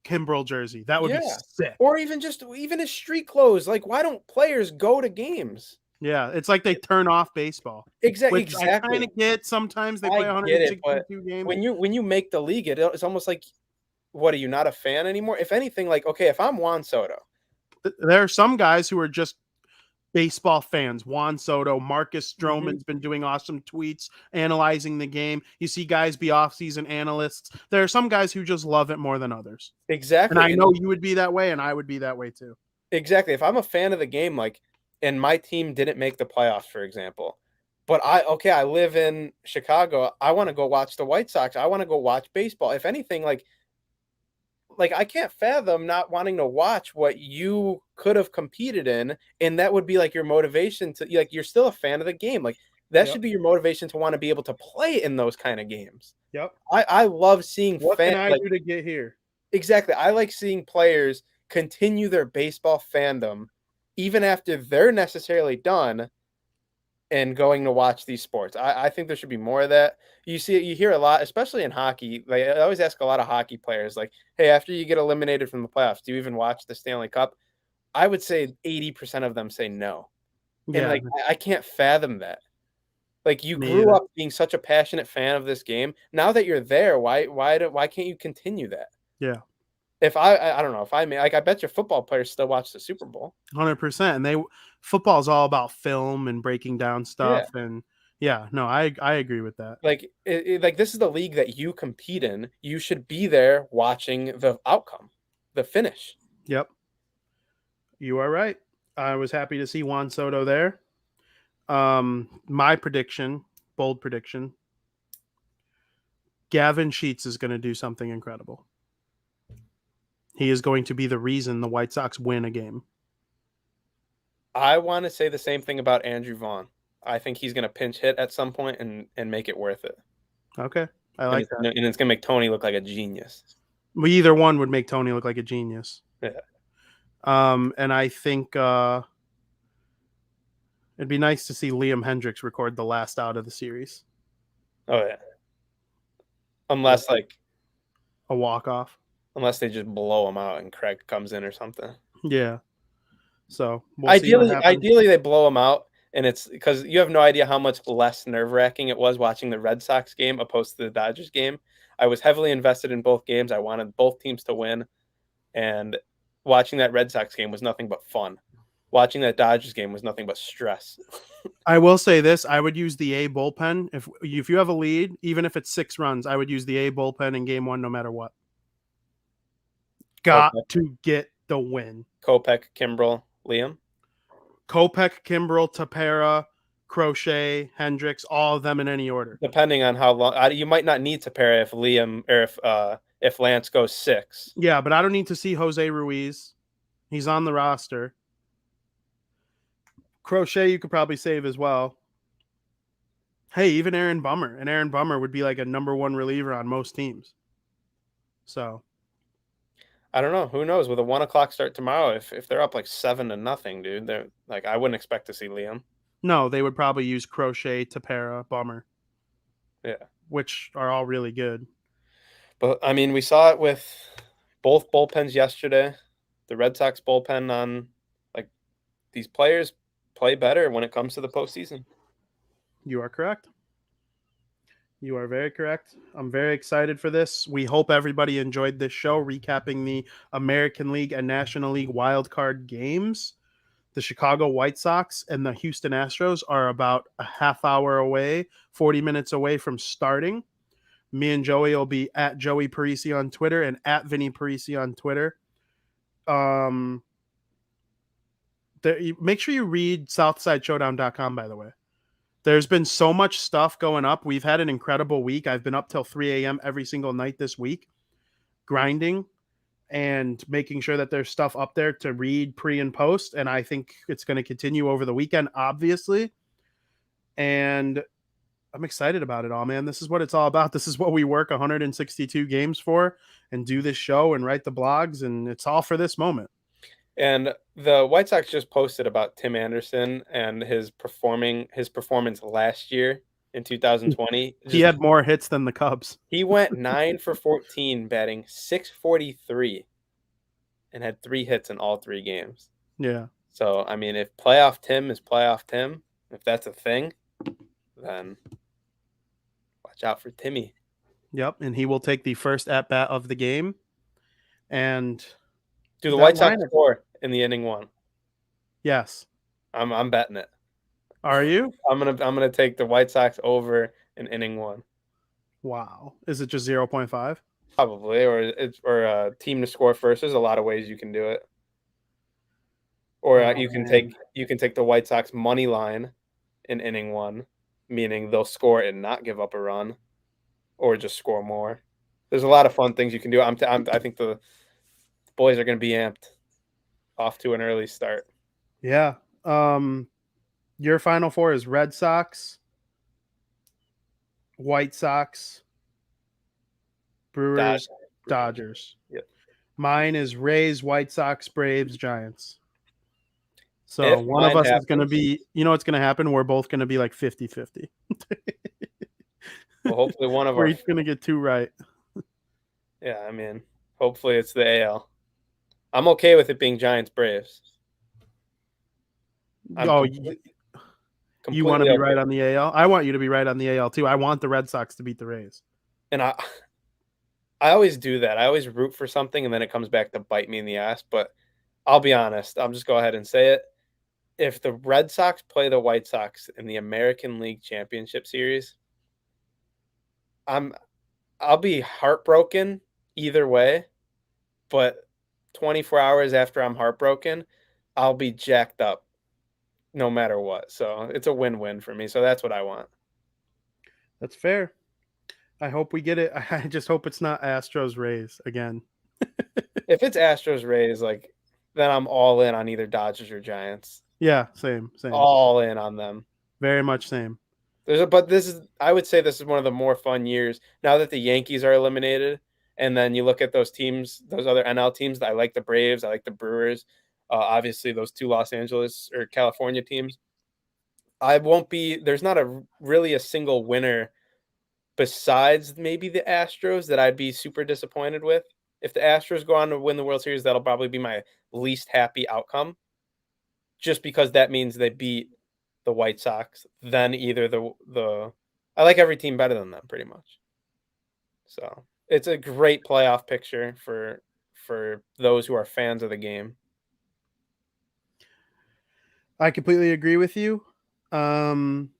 Kimbrell jersey, that would be sick. Or even his street clothes. Like, why don't players go to games? Yeah, it's like they turn off baseball. Exactly. I kind of get sometimes they play 162 games. When you make the league, it's almost like, what, are you not a fan anymore? If anything, like, okay, if I'm Juan Soto. There are some guys who are just baseball fans. Juan Soto, Marcus Stroman's been doing awesome tweets, analyzing the game. You see guys be off-season analysts. There are some guys who just love it more than others. Exactly. And I know you would be that way, and I would be that way too. Exactly. If I'm a fan of the game, like, and my team didn't make the playoffs, for example, but I live in Chicago. I want to go watch the White Sox. I want to go watch baseball. If anything, like I can't fathom not wanting to watch what you could have competed in, and that would be like your motivation to, like, you're still a fan of the game. Like that should be your motivation to want to be able to play in those kind of games. Yep. I love seeing what can I do to get here? Exactly. I like seeing players continue their baseball fandom even after they're necessarily done and going to watch these sports. I think there should be more of that. You hear a lot, especially in hockey. Like, I always ask a lot of hockey players, like, hey, after you get eliminated from the playoffs, do you even watch the Stanley Cup? I would say 80% of them say no. Yeah. And, like, I can't fathom that. Like, you grew up being such a passionate fan of this game. Now that you're there, why can't you continue that? Yeah. If I don't know, if I may, like, I bet your football players still watch the Super Bowl. 100%. And football is all about film and breaking down stuff. Yeah. And I agree with that. Like, like, this is the league that you compete in. You should be there watching the outcome, the finish. Yep. You are right. I was happy to see Juan Soto there. My prediction, bold prediction, Gavin Sheets is going to do something incredible. He is going to be the reason the White Sox win a game. I want to say the same thing about Andrew Vaughn. I think he's going to pinch hit at some point and make it worth it. Okay. I like that. And it's going to make Tony look like a genius. Well, either one would make Tony look like a genius. Yeah. And I think it'd be nice to see Liam Hendricks record the last out of the series. Oh, yeah. Unless, like, a walk-off. Unless they just blow him out and Craig comes in or something. Yeah. So ideally they blow him out, and it's because you have no idea how much less nerve-wracking it was watching the Red Sox game opposed to the Dodgers game. I was heavily invested in both games. I wanted both teams to win, and watching that Red Sox game was nothing but fun. Watching that Dodgers game was nothing but stress. I will say this. I would use the A bullpen. If you have a lead, even if it's 6 runs, I would use the A bullpen in game 1 no matter what. Got to get the win. Kopech, Kimbrell, Liam? Kopech, Kimbrell, Tepera, Crochet, Hendricks, all of them in any order. Depending on how long. You might not need Tepera if Liam or if if Lance goes 6. Yeah, but I don't need to see Jose Ruiz. He's on the roster. Crochet, you could probably save as well. Hey, even Aaron Bummer. And Aaron Bummer would be like a number 1 reliever on most teams. So I don't know. Who knows? With a 1:00 start tomorrow, if they're up like 7-0, dude, they're like, I wouldn't expect to see Liam. no, they would probably use Crochet, Tapera, Bummer. Yeah. Which are all really good. But I mean, we saw it with both bullpens yesterday. The Red Sox bullpen on like these players play better when it comes to the postseason. You are correct. You are very correct. I'm very excited for this. We hope everybody enjoyed this show recapping the American League and National League wildcard games. The Chicago White Sox and the Houston Astros are about a half hour away, 40 minutes away from starting. Me and Joey will be at Joey Parisi on Twitter and at Vinny Parisi on Twitter. Make sure you read SouthsideShowdown.com, by the way. There's been so much stuff going up. We've had an incredible week. I've been up till 3 a.m. every single night this week, grinding and making sure that there's stuff up there to read pre and post. And I think it's going to continue over the weekend, obviously. And I'm excited about it all, man. This is what it's all about. This is what we work 162 games for and do this show and write the blogs. And it's all for this moment. And the White Sox just posted about Tim Anderson and his performance last year in 2020. He had more hits than the Cubs. He went 9 for 14, batting .643, and had 3 hits in all 3 games. Yeah. So, I mean, if playoff Tim is playoff Tim, if that's a thing, then watch out for Timmy. Yep, and he will take the first at-bat of the game. And do the White Sox score in the inning 1? Yes. I'm betting it. Are you? I'm gonna take the White Sox over in inning 1. Wow. Is it just 0.5? Probably, or a team to score first. There's a lot of ways you can do it. Or you can take the White Sox money line in inning 1, meaning they'll score and not give up a run, or just score more. There's a lot of fun things you can do. I think the boys are going to be amped off to an early start. Yeah. Your final 4 is Red Sox, White Sox, Brewers, Dodgers. Yep. Mine is Rays, White Sox, Braves, Giants. So if one of us is going to be, you know what's going to happen? We're both going to be like 50-50. Well, hopefully one of We're each going to get 2 right. Yeah, I mean, hopefully it's the AL. I'm okay with it being Giants Braves. You want to be right on the AL? I want you to be right on the AL too. I want the Red Sox to beat the Rays. And I always do that. I always root for something and then it comes back to bite me in the ass. But I'll be honest. I'll just go ahead and say it. If the Red Sox play the White Sox in the American League Championship Series, I'll be heartbroken either way. But 24 hours after I'm heartbroken, I'll be jacked up no matter what. So it's a win-win for me. So that's what I want. That's fair. I hope we get it. I just hope it's not Astros Rays again. If it's Astros Rays, like, then I'm all in on either Dodgers or Giants. Yeah, same. All in on them. Very much same. I would say this is one of the more fun years now that the Yankees are eliminated. And then you look at those teams, those other NL teams. I like the Braves. I like the Brewers. Obviously, those 2 Los Angeles or California teams. There's not really a single winner besides maybe the Astros that I'd be super disappointed with. If the Astros go on to win the World Series, that'll probably be my least happy outcome. Just because that means they beat the White Sox, then either I like every team better than them pretty much. So it's a great playoff picture for those who are fans of the game. I completely agree with you. I'm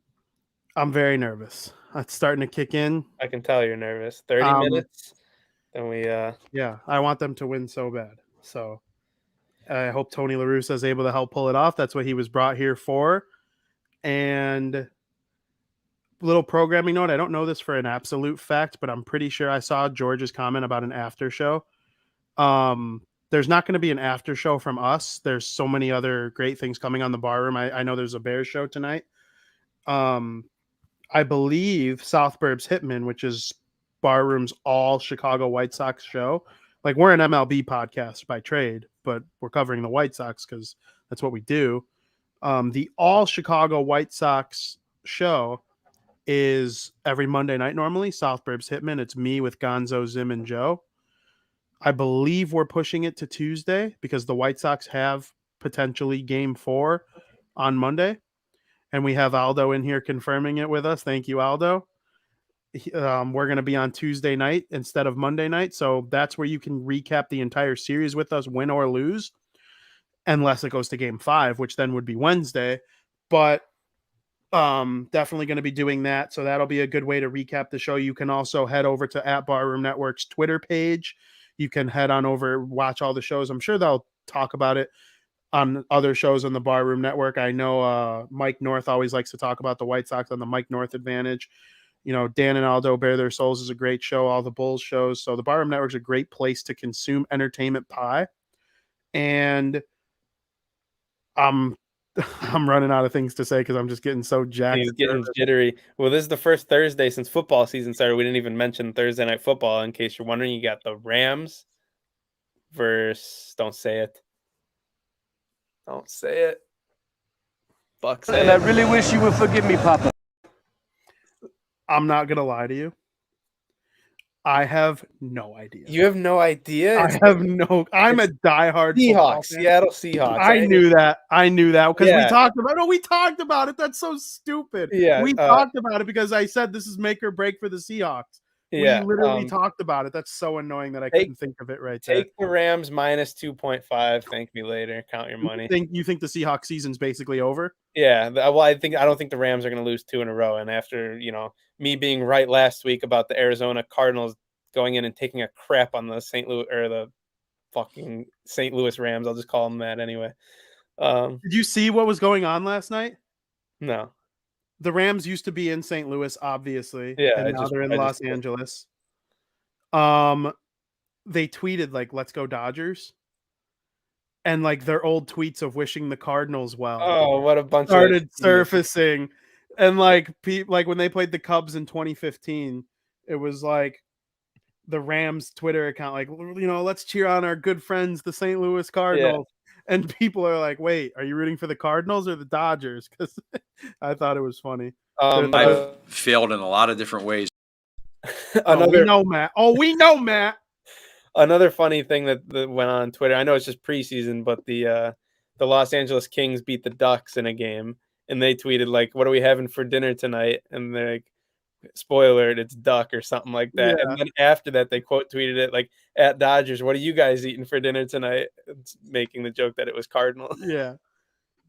very nervous. It's starting to kick in. I can tell you're nervous. 30 minutes. Then we yeah, I want them to win so bad. So I hope Tony La Russa is able to help pull it off. That's what he was brought here for. And little programming note. I don't know this for an absolute fact, but I'm pretty sure I saw George's comment about an after show. There's not going to be an after show from us. There's so many other great things coming on the bar room. I know there's a Bears show tonight. I believe South Burbs Hitman, which is Barroom's all Chicago White Sox show. Like, we're an MLB podcast by trade, but we're covering the White Sox because that's what we do. The all Chicago White Sox show is every Monday night normally. South Burbs Hitman. It's me with Gonzo, Zim, and Joe. I believe we're pushing it to Tuesday because the White Sox have potentially game 4 on Monday. And we have Aldo in here confirming it with us. Thank you, Aldo. We're going to be on Tuesday night instead of Monday night. So that's where you can recap the entire series with us, win or lose, unless it goes to game 5, which then would be Wednesday. But definitely going to be doing that. So that'll be a good way to recap the show. You can also head over to @Barroom Network's Twitter page. You can head on over, watch all the shows. I'm sure they'll talk about it on other shows on the Barroom Network. I know Mike North always likes to talk about the White Sox on the Mike North Advantage. You know, Dan and Aldo Bare Their Souls is a great show, all the Bulls shows. So the Barroom Network is a great place to consume entertainment pie. And I'm running out of things to say because I'm just getting so jacked. He's getting jittery. Well, this is the first Thursday since football season started. We didn't even mention Thursday Night Football. In case you're wondering, you got the Rams versus, don't say it. Don't say it. Bucks. And I really wish you would forgive me, Papa. I'm not going to lie to you. I have no idea. You have no idea? I'm a diehard Seahawks, Seattle Seahawks. I knew that because Yeah. we talked about it. That's so stupid. Yeah, we talked about it because I said this is make or break for the Seahawks. Yeah, we literally talked about it. That's so annoying that I couldn't think of it right there. Take the Rams minus 2.5. Thank me later. Count your money. You think the Seahawks season's basically over? Yeah. Well, I don't think the Rams are going to lose 2 in a row. And after me being right last week about the Arizona Cardinals going in and taking a crap on the St. Louis or the fucking St. Louis Rams, I'll just call them that anyway. Did you see what was going on last night? No. The Rams used to be in St. Louis, obviously. Yeah, and now they're in Los Angeles. They tweeted like, "Let's go Dodgers," and like their old tweets of wishing the Cardinals well. Oh, what a bunch started surfacing, and like when they played the Cubs in 2015, it was like the Rams Twitter account, like, let's cheer on our good friends, the St. Louis Cardinals. And people are like, wait, are you rooting for the Cardinals or the Dodgers? Because I thought it was funny. I've failed in a lot of different ways. We know Matt. Another funny thing that went on Twitter, I know it's just preseason, but the Los Angeles Kings beat the Ducks in a game, and they tweeted, like, what are we having for dinner tonight? And they're like, spoiler, it's duck or something like that. Yeah. And then after that, they quote tweeted it like, at Dodgers, what are you guys eating for dinner tonight? It's making the joke that it was Cardinals. Yeah.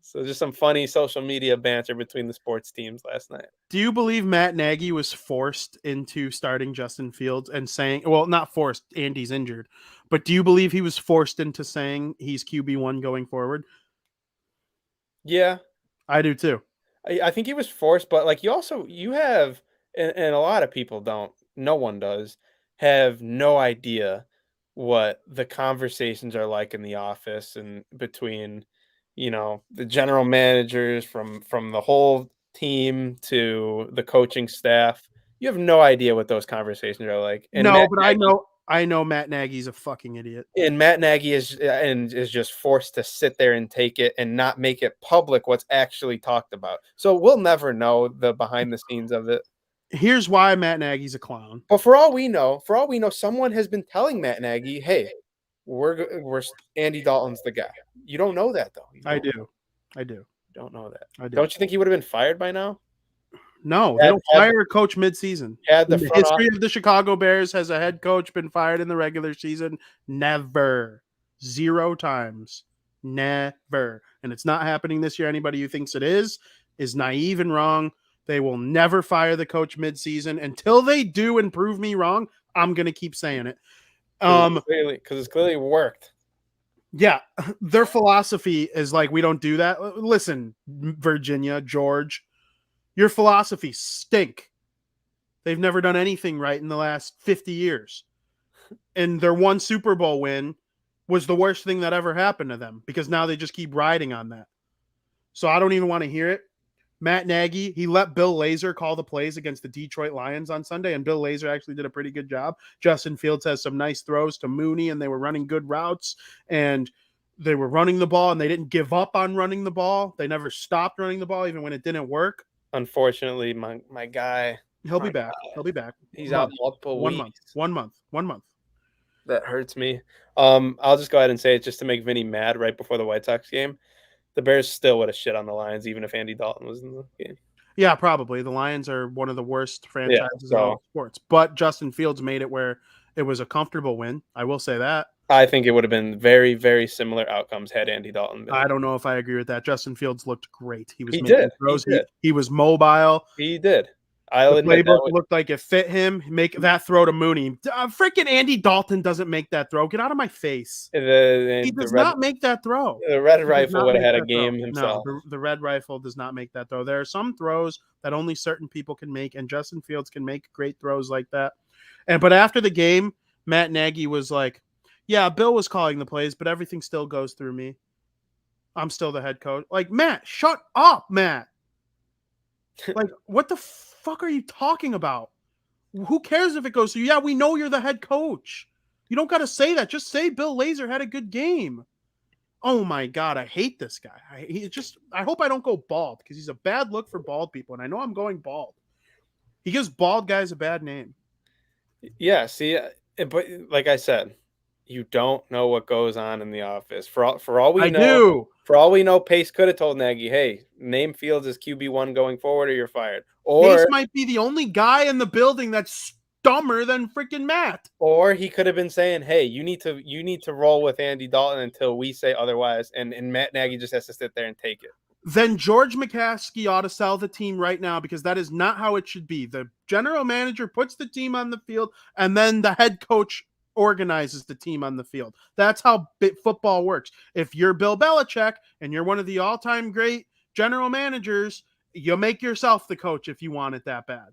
So just some funny social media banter between the sports teams last night. Do you believe Matt Nagy was forced into starting Justin Fields and saying, well, not forced, Andy's injured, but do you believe he was forced into saying he's QB1 going forward? Yeah. I do too. I think he was forced, but like you have, and a lot of people don't, no one does, have no idea what the conversations are like in the office and between, the general managers from the whole team to the coaching staff. You have no idea what those conversations are like. And I know Matt Nagy's a fucking idiot. And Matt Nagy is just forced to sit there and take it and not make it public what's actually talked about. So we'll never know the behind the scenes of it. Here's why Matt Nagy's a clown. But for all we know, someone has been telling Matt Nagy, "Hey, we're Andy Dalton's the guy." You don't know that though. I do. Don't know that. I do. Don't you think he would have been fired by now? No, they don't fire a coach mid-season. In the history of the Chicago Bears, has a head coach been fired in the regular season? Never. 0 times. Never. And it's not happening this year. Anybody who thinks it is naive and wrong. They will never fire the coach mid-season. Until they do and prove me wrong, I'm going to keep saying it. Because it's clearly worked. Yeah, their philosophy is like, we don't do that. Listen, Virginia, George, Your philosophies stink. They've never done anything right in the last 50 years. And their one Super Bowl win was the worst thing that ever happened to them because now they just keep riding on that. So I don't even want to hear it. Matt Nagy, he let Bill Lazor call the plays against the Detroit Lions on Sunday, and Bill Lazor actually did a pretty good job. Justin Fields has some nice throws to Mooney, and they were running good routes, and they were running the ball, and they didn't give up on running the ball. They never stopped running the ball, even when it didn't work. Unfortunately, my guy. He'll be back. He'll be back. He's out multiple weeks. 1 month. 1 month. That hurts me. I'll just go ahead and say it just to make Vinny mad right before the White Sox game. The Bears still would have shit on the Lions, even if Andy Dalton was in the game. Yeah, probably. The Lions are one of the worst franchises in all sports. But Justin Fields made it where it was a comfortable win. I will say that. I think it would have been very, very similar outcomes had Andy Dalton been. I don't know if I agree with that. Justin Fields looked great. He was He making did. throws. He did. He was mobile. He did. The playbook looked like it fit him. Make that throw to Mooney. Freaking Andy Dalton doesn't make that throw. Get out of my face. He does not make that throw. The Red Rifle would have had a game himself. No, the Red Rifle does not make that throw. There are some throws that only certain people can make, and Justin Fields can make great throws like that. But after the game, Matt Nagy was like, yeah, Bill was calling the plays, but everything still goes through me. I'm still the head coach. Like, Matt, shut up, Matt. Like, what the fuck are you talking about? Who cares if it goes through? Yeah, we know you're the head coach. You don't got to say that. Just say Bill Lazor had a good game. Oh my God, I hate this guy. I hope I don't go bald because he's a bad look for bald people, and I know I'm going bald. He gives bald guys a bad name. Yeah, see, but like I said, you don't know what goes on in the office. For all we know, for all we know, Pace could have told Nagy, "Hey, name Fields as QB1 going forward, or you're fired." Or Pace might be the only guy in the building that's dumber than freaking Matt. Or he could have been saying, "Hey, you need to roll with Andy Dalton until we say otherwise," and Matt Nagy just has to sit there and take it. Then George McCaskey ought to sell the team right now because that is not how it should be. The general manager puts the team on the field, and then the head coach organizes the team on the field. That's how football works. If you're Bill Belichick and you're one of the all-time great general managers, you make yourself the coach if you want it that bad.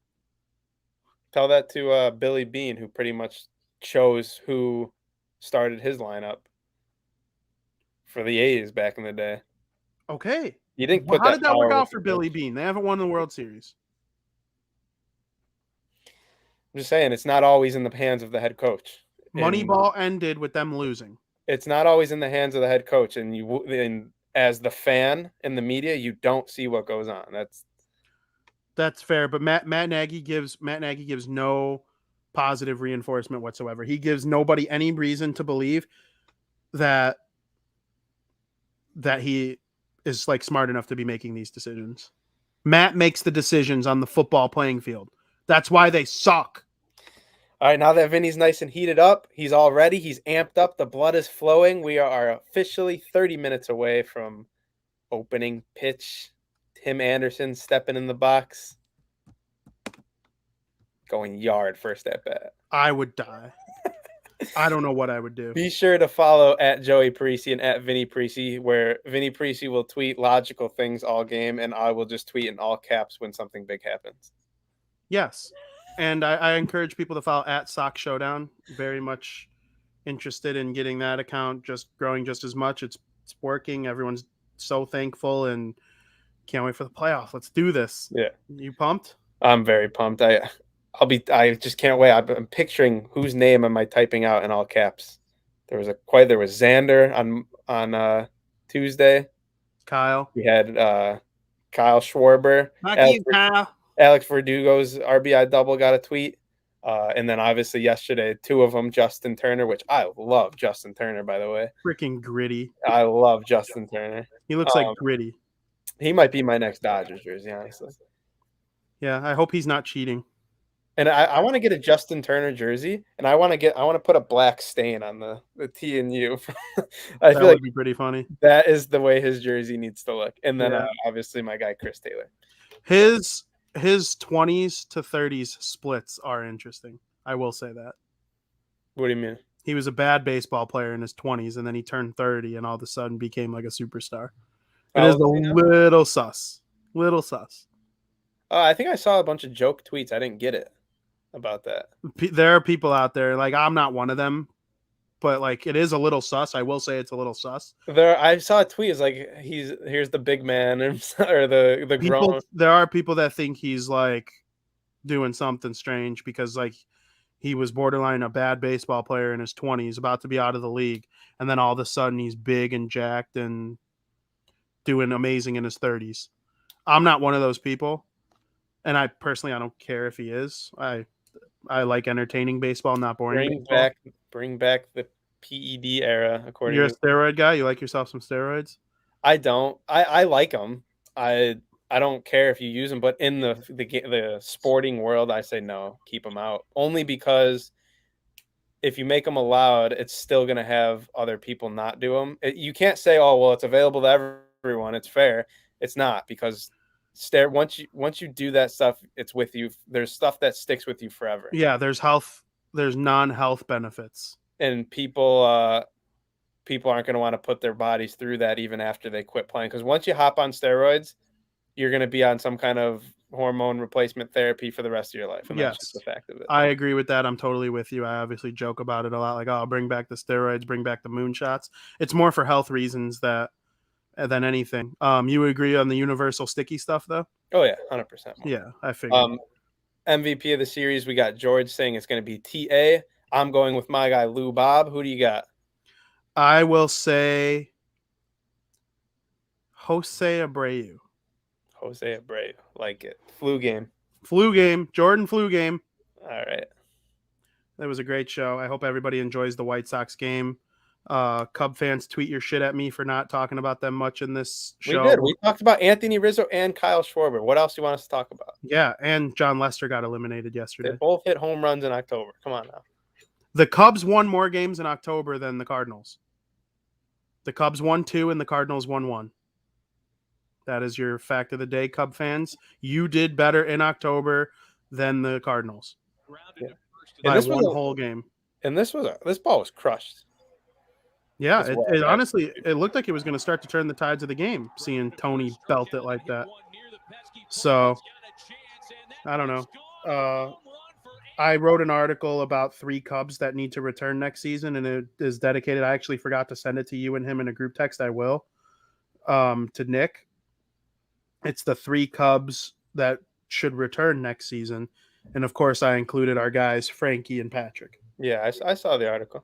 Tell that to Billy Beane, who pretty much chose who started his lineup for the A's back in the day. Okay. You didn't put How did that work out for Billy Beane? They haven't won the World Series. I'm just saying, it's not always in the hands of the head coach. Moneyball ended with them losing. It's not always in the hands of the head coach, and as the fan in the media, you don't see what goes on. That's fair, but Matt Nagy gives no positive reinforcement whatsoever. He gives nobody any reason to believe that he is like smart enough to be making these decisions. Matt makes the decisions on the football playing field. That's why they suck. All right, now that Vinny's nice and heated up, he's all ready. He's amped up. The blood is flowing. We are officially 30 minutes away from opening pitch. Tim Anderson stepping in the box. Going yard first at bat. I would die. I don't know what I would do. Be sure to follow at Joey Parisi and at Vinny Parisi, where Vinny Parisi will tweet logical things all game, and I will just tweet in all caps when something big happens. Yes. And I encourage people to follow at Sox Showdown. Very much interested in getting that account just growing just as much. It's working. Everyone's so thankful and can't wait for the playoff. Let's do this. Yeah. You pumped? I'm very pumped. I just can't wait. I'm picturing whose name am I typing out in all caps. There was Xander on Tuesday. Kyle. We had Kyle Schwarber. Kyle. Alex Verdugo's RBI double got a tweet. And then obviously yesterday, two of them, Justin Turner, which I love Justin Turner, by the way. Freaking Gritty. I love Justin Turner. He looks like Gritty. He might be my next Dodgers jersey, honestly. Yeah, I hope he's not cheating. And I want to get a Justin Turner jersey, and I want to put a black stain on the T and U. I feel like be pretty funny. That is the way his jersey needs to look. And then obviously my guy Chris Taylor. His 20s to 30s splits are interesting. I will say that. What do you mean? He was a bad baseball player in his 20s, and then he turned 30 and all of a sudden became like a superstar. It is a little sus. Little sus. I think I saw a bunch of joke tweets. I didn't get it about that. There are people out there, like I'm not one of them, but like it is a little sus. I will say it's a little sus. I saw a tweet. It's like here's the big man or the grown. There are people that think he's like doing something strange because like he was borderline a bad baseball player in his 20s, about to be out of the league, and then all of a sudden he's big and jacked and doing amazing in his 30s. I'm not one of those people, and I don't care if he is. I like entertaining baseball, not boring. Bring back the PED era. According, you're a steroid guy. You like yourself some steroids? I don't. I like them. I don't care if you use them, but in the sporting world, I say no, keep them out. Only because if you make them allowed, it's still going to have other people not do them. You can't say, oh, well, it's available to everyone. It's fair. It's not, because once you do that stuff, it's with you. There's stuff that sticks with you forever. Yeah, there's non-health benefits. And people aren't going to want to put their bodies through that even after they quit playing. Because once you hop on steroids, you're going to be on some kind of hormone replacement therapy for the rest of your life. And that's just the fact of it. I agree with that. I'm totally with you. I obviously joke about it a lot. Like, oh, bring back the steroids, bring back the moonshots. It's more for health reasons than anything. You would agree on the universal sticky stuff, though? Oh, yeah, 100%. Yeah, I figured. MVP of the series, we got George saying it's going to be TA. I'm going with my guy, Lou Bob. Who do you got? I will say Jose Abreu. Jose Abreu. Like it. Flu game. Jordan flu game. All right. That was a great show. I hope everybody enjoys the White Sox game. Cub fans, tweet your shit at me for not talking about them much in this show. We did. We talked about Anthony Rizzo and Kyle Schwarber. What else do you want us to talk about? Yeah, and John Lester got eliminated yesterday. They both hit home runs in October. Come on now. The Cubs won more games in October than the Cardinals. The Cubs won 2 and the Cardinals won 1. That is your fact of the day, Cub fans. You did better in October than the Cardinals. Yeah. By one whole game. And this ball was crushed. Yeah, it honestly, it looked like it was going to start to turn the tides of the game, seeing Tony belt it like that. So, I don't know. I wrote an article about 3 Cubs that need to return next season, and it is dedicated. I actually forgot to send it to you and him in a group text. I will. To Nick. It's the 3 Cubs that should return next season. And, of course, I included our guys, Frankie and Patrick. Yeah, I saw the article.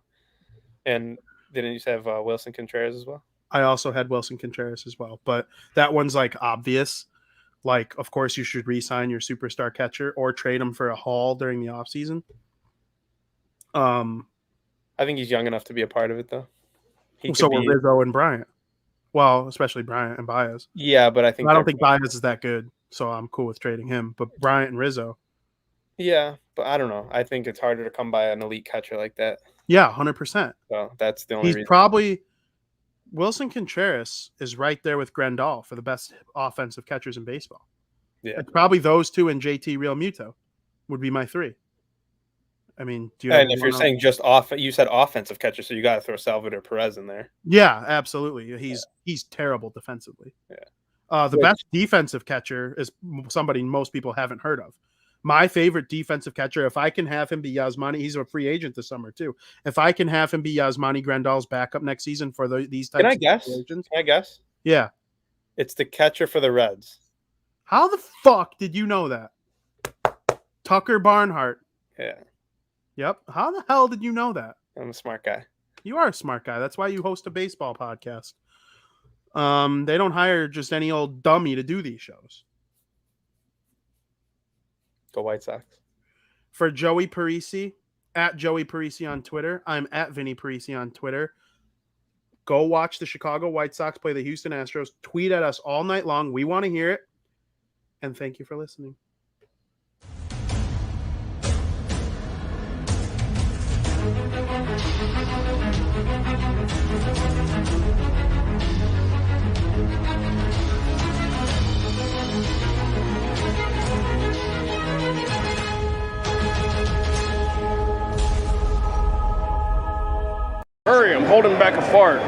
And didn't you have Wilson Contreras as well? I also had Wilson Contreras as well. But that one's, like, obvious. Like, of course, you should re-sign your superstar catcher or trade him for a haul during the offseason. I think he's young enough to be a part of it, though. So were Rizzo and Bryant. Well, especially Bryant and Baez. Yeah, but I don't think Baez is that good, so I'm cool with trading him. But Bryant and Rizzo. Yeah, but I don't know. I think it's harder to come by an elite catcher like that. Yeah, 100%. So that's the only reason. Wilson Contreras is right there with Grandal for the best offensive catchers in baseball. Yeah. It's probably those 2 and JT Realmuto would be my 3. I mean, do you? And if you're saying just you said offensive catcher, so you got to throw Salvador Perez in there. Yeah, absolutely. He's terrible defensively. Yeah. The best defensive catcher is somebody most people haven't heard of. My favorite defensive catcher, if I can have him be Yasmani, he's a free agent this summer too. If I can have him be Yasmani Grandal's backup next season for these types of situations. Can I guess? Yeah. It's the catcher for the Reds. How the fuck did you know that? Tucker Barnhart. Yeah. Yep. How the hell did you know that? I'm a smart guy. You are a smart guy. That's why you host a baseball podcast. They don't hire just any old dummy to do these shows. Go White Sox. For Joey Parisi, at Joey Parisi on Twitter. I'm at Vinny Parisi on Twitter. Go watch the Chicago White Sox play the Houston Astros. Tweet at us all night long. We want to hear it. And thank you for listening. Hurry, I'm holding back a fart.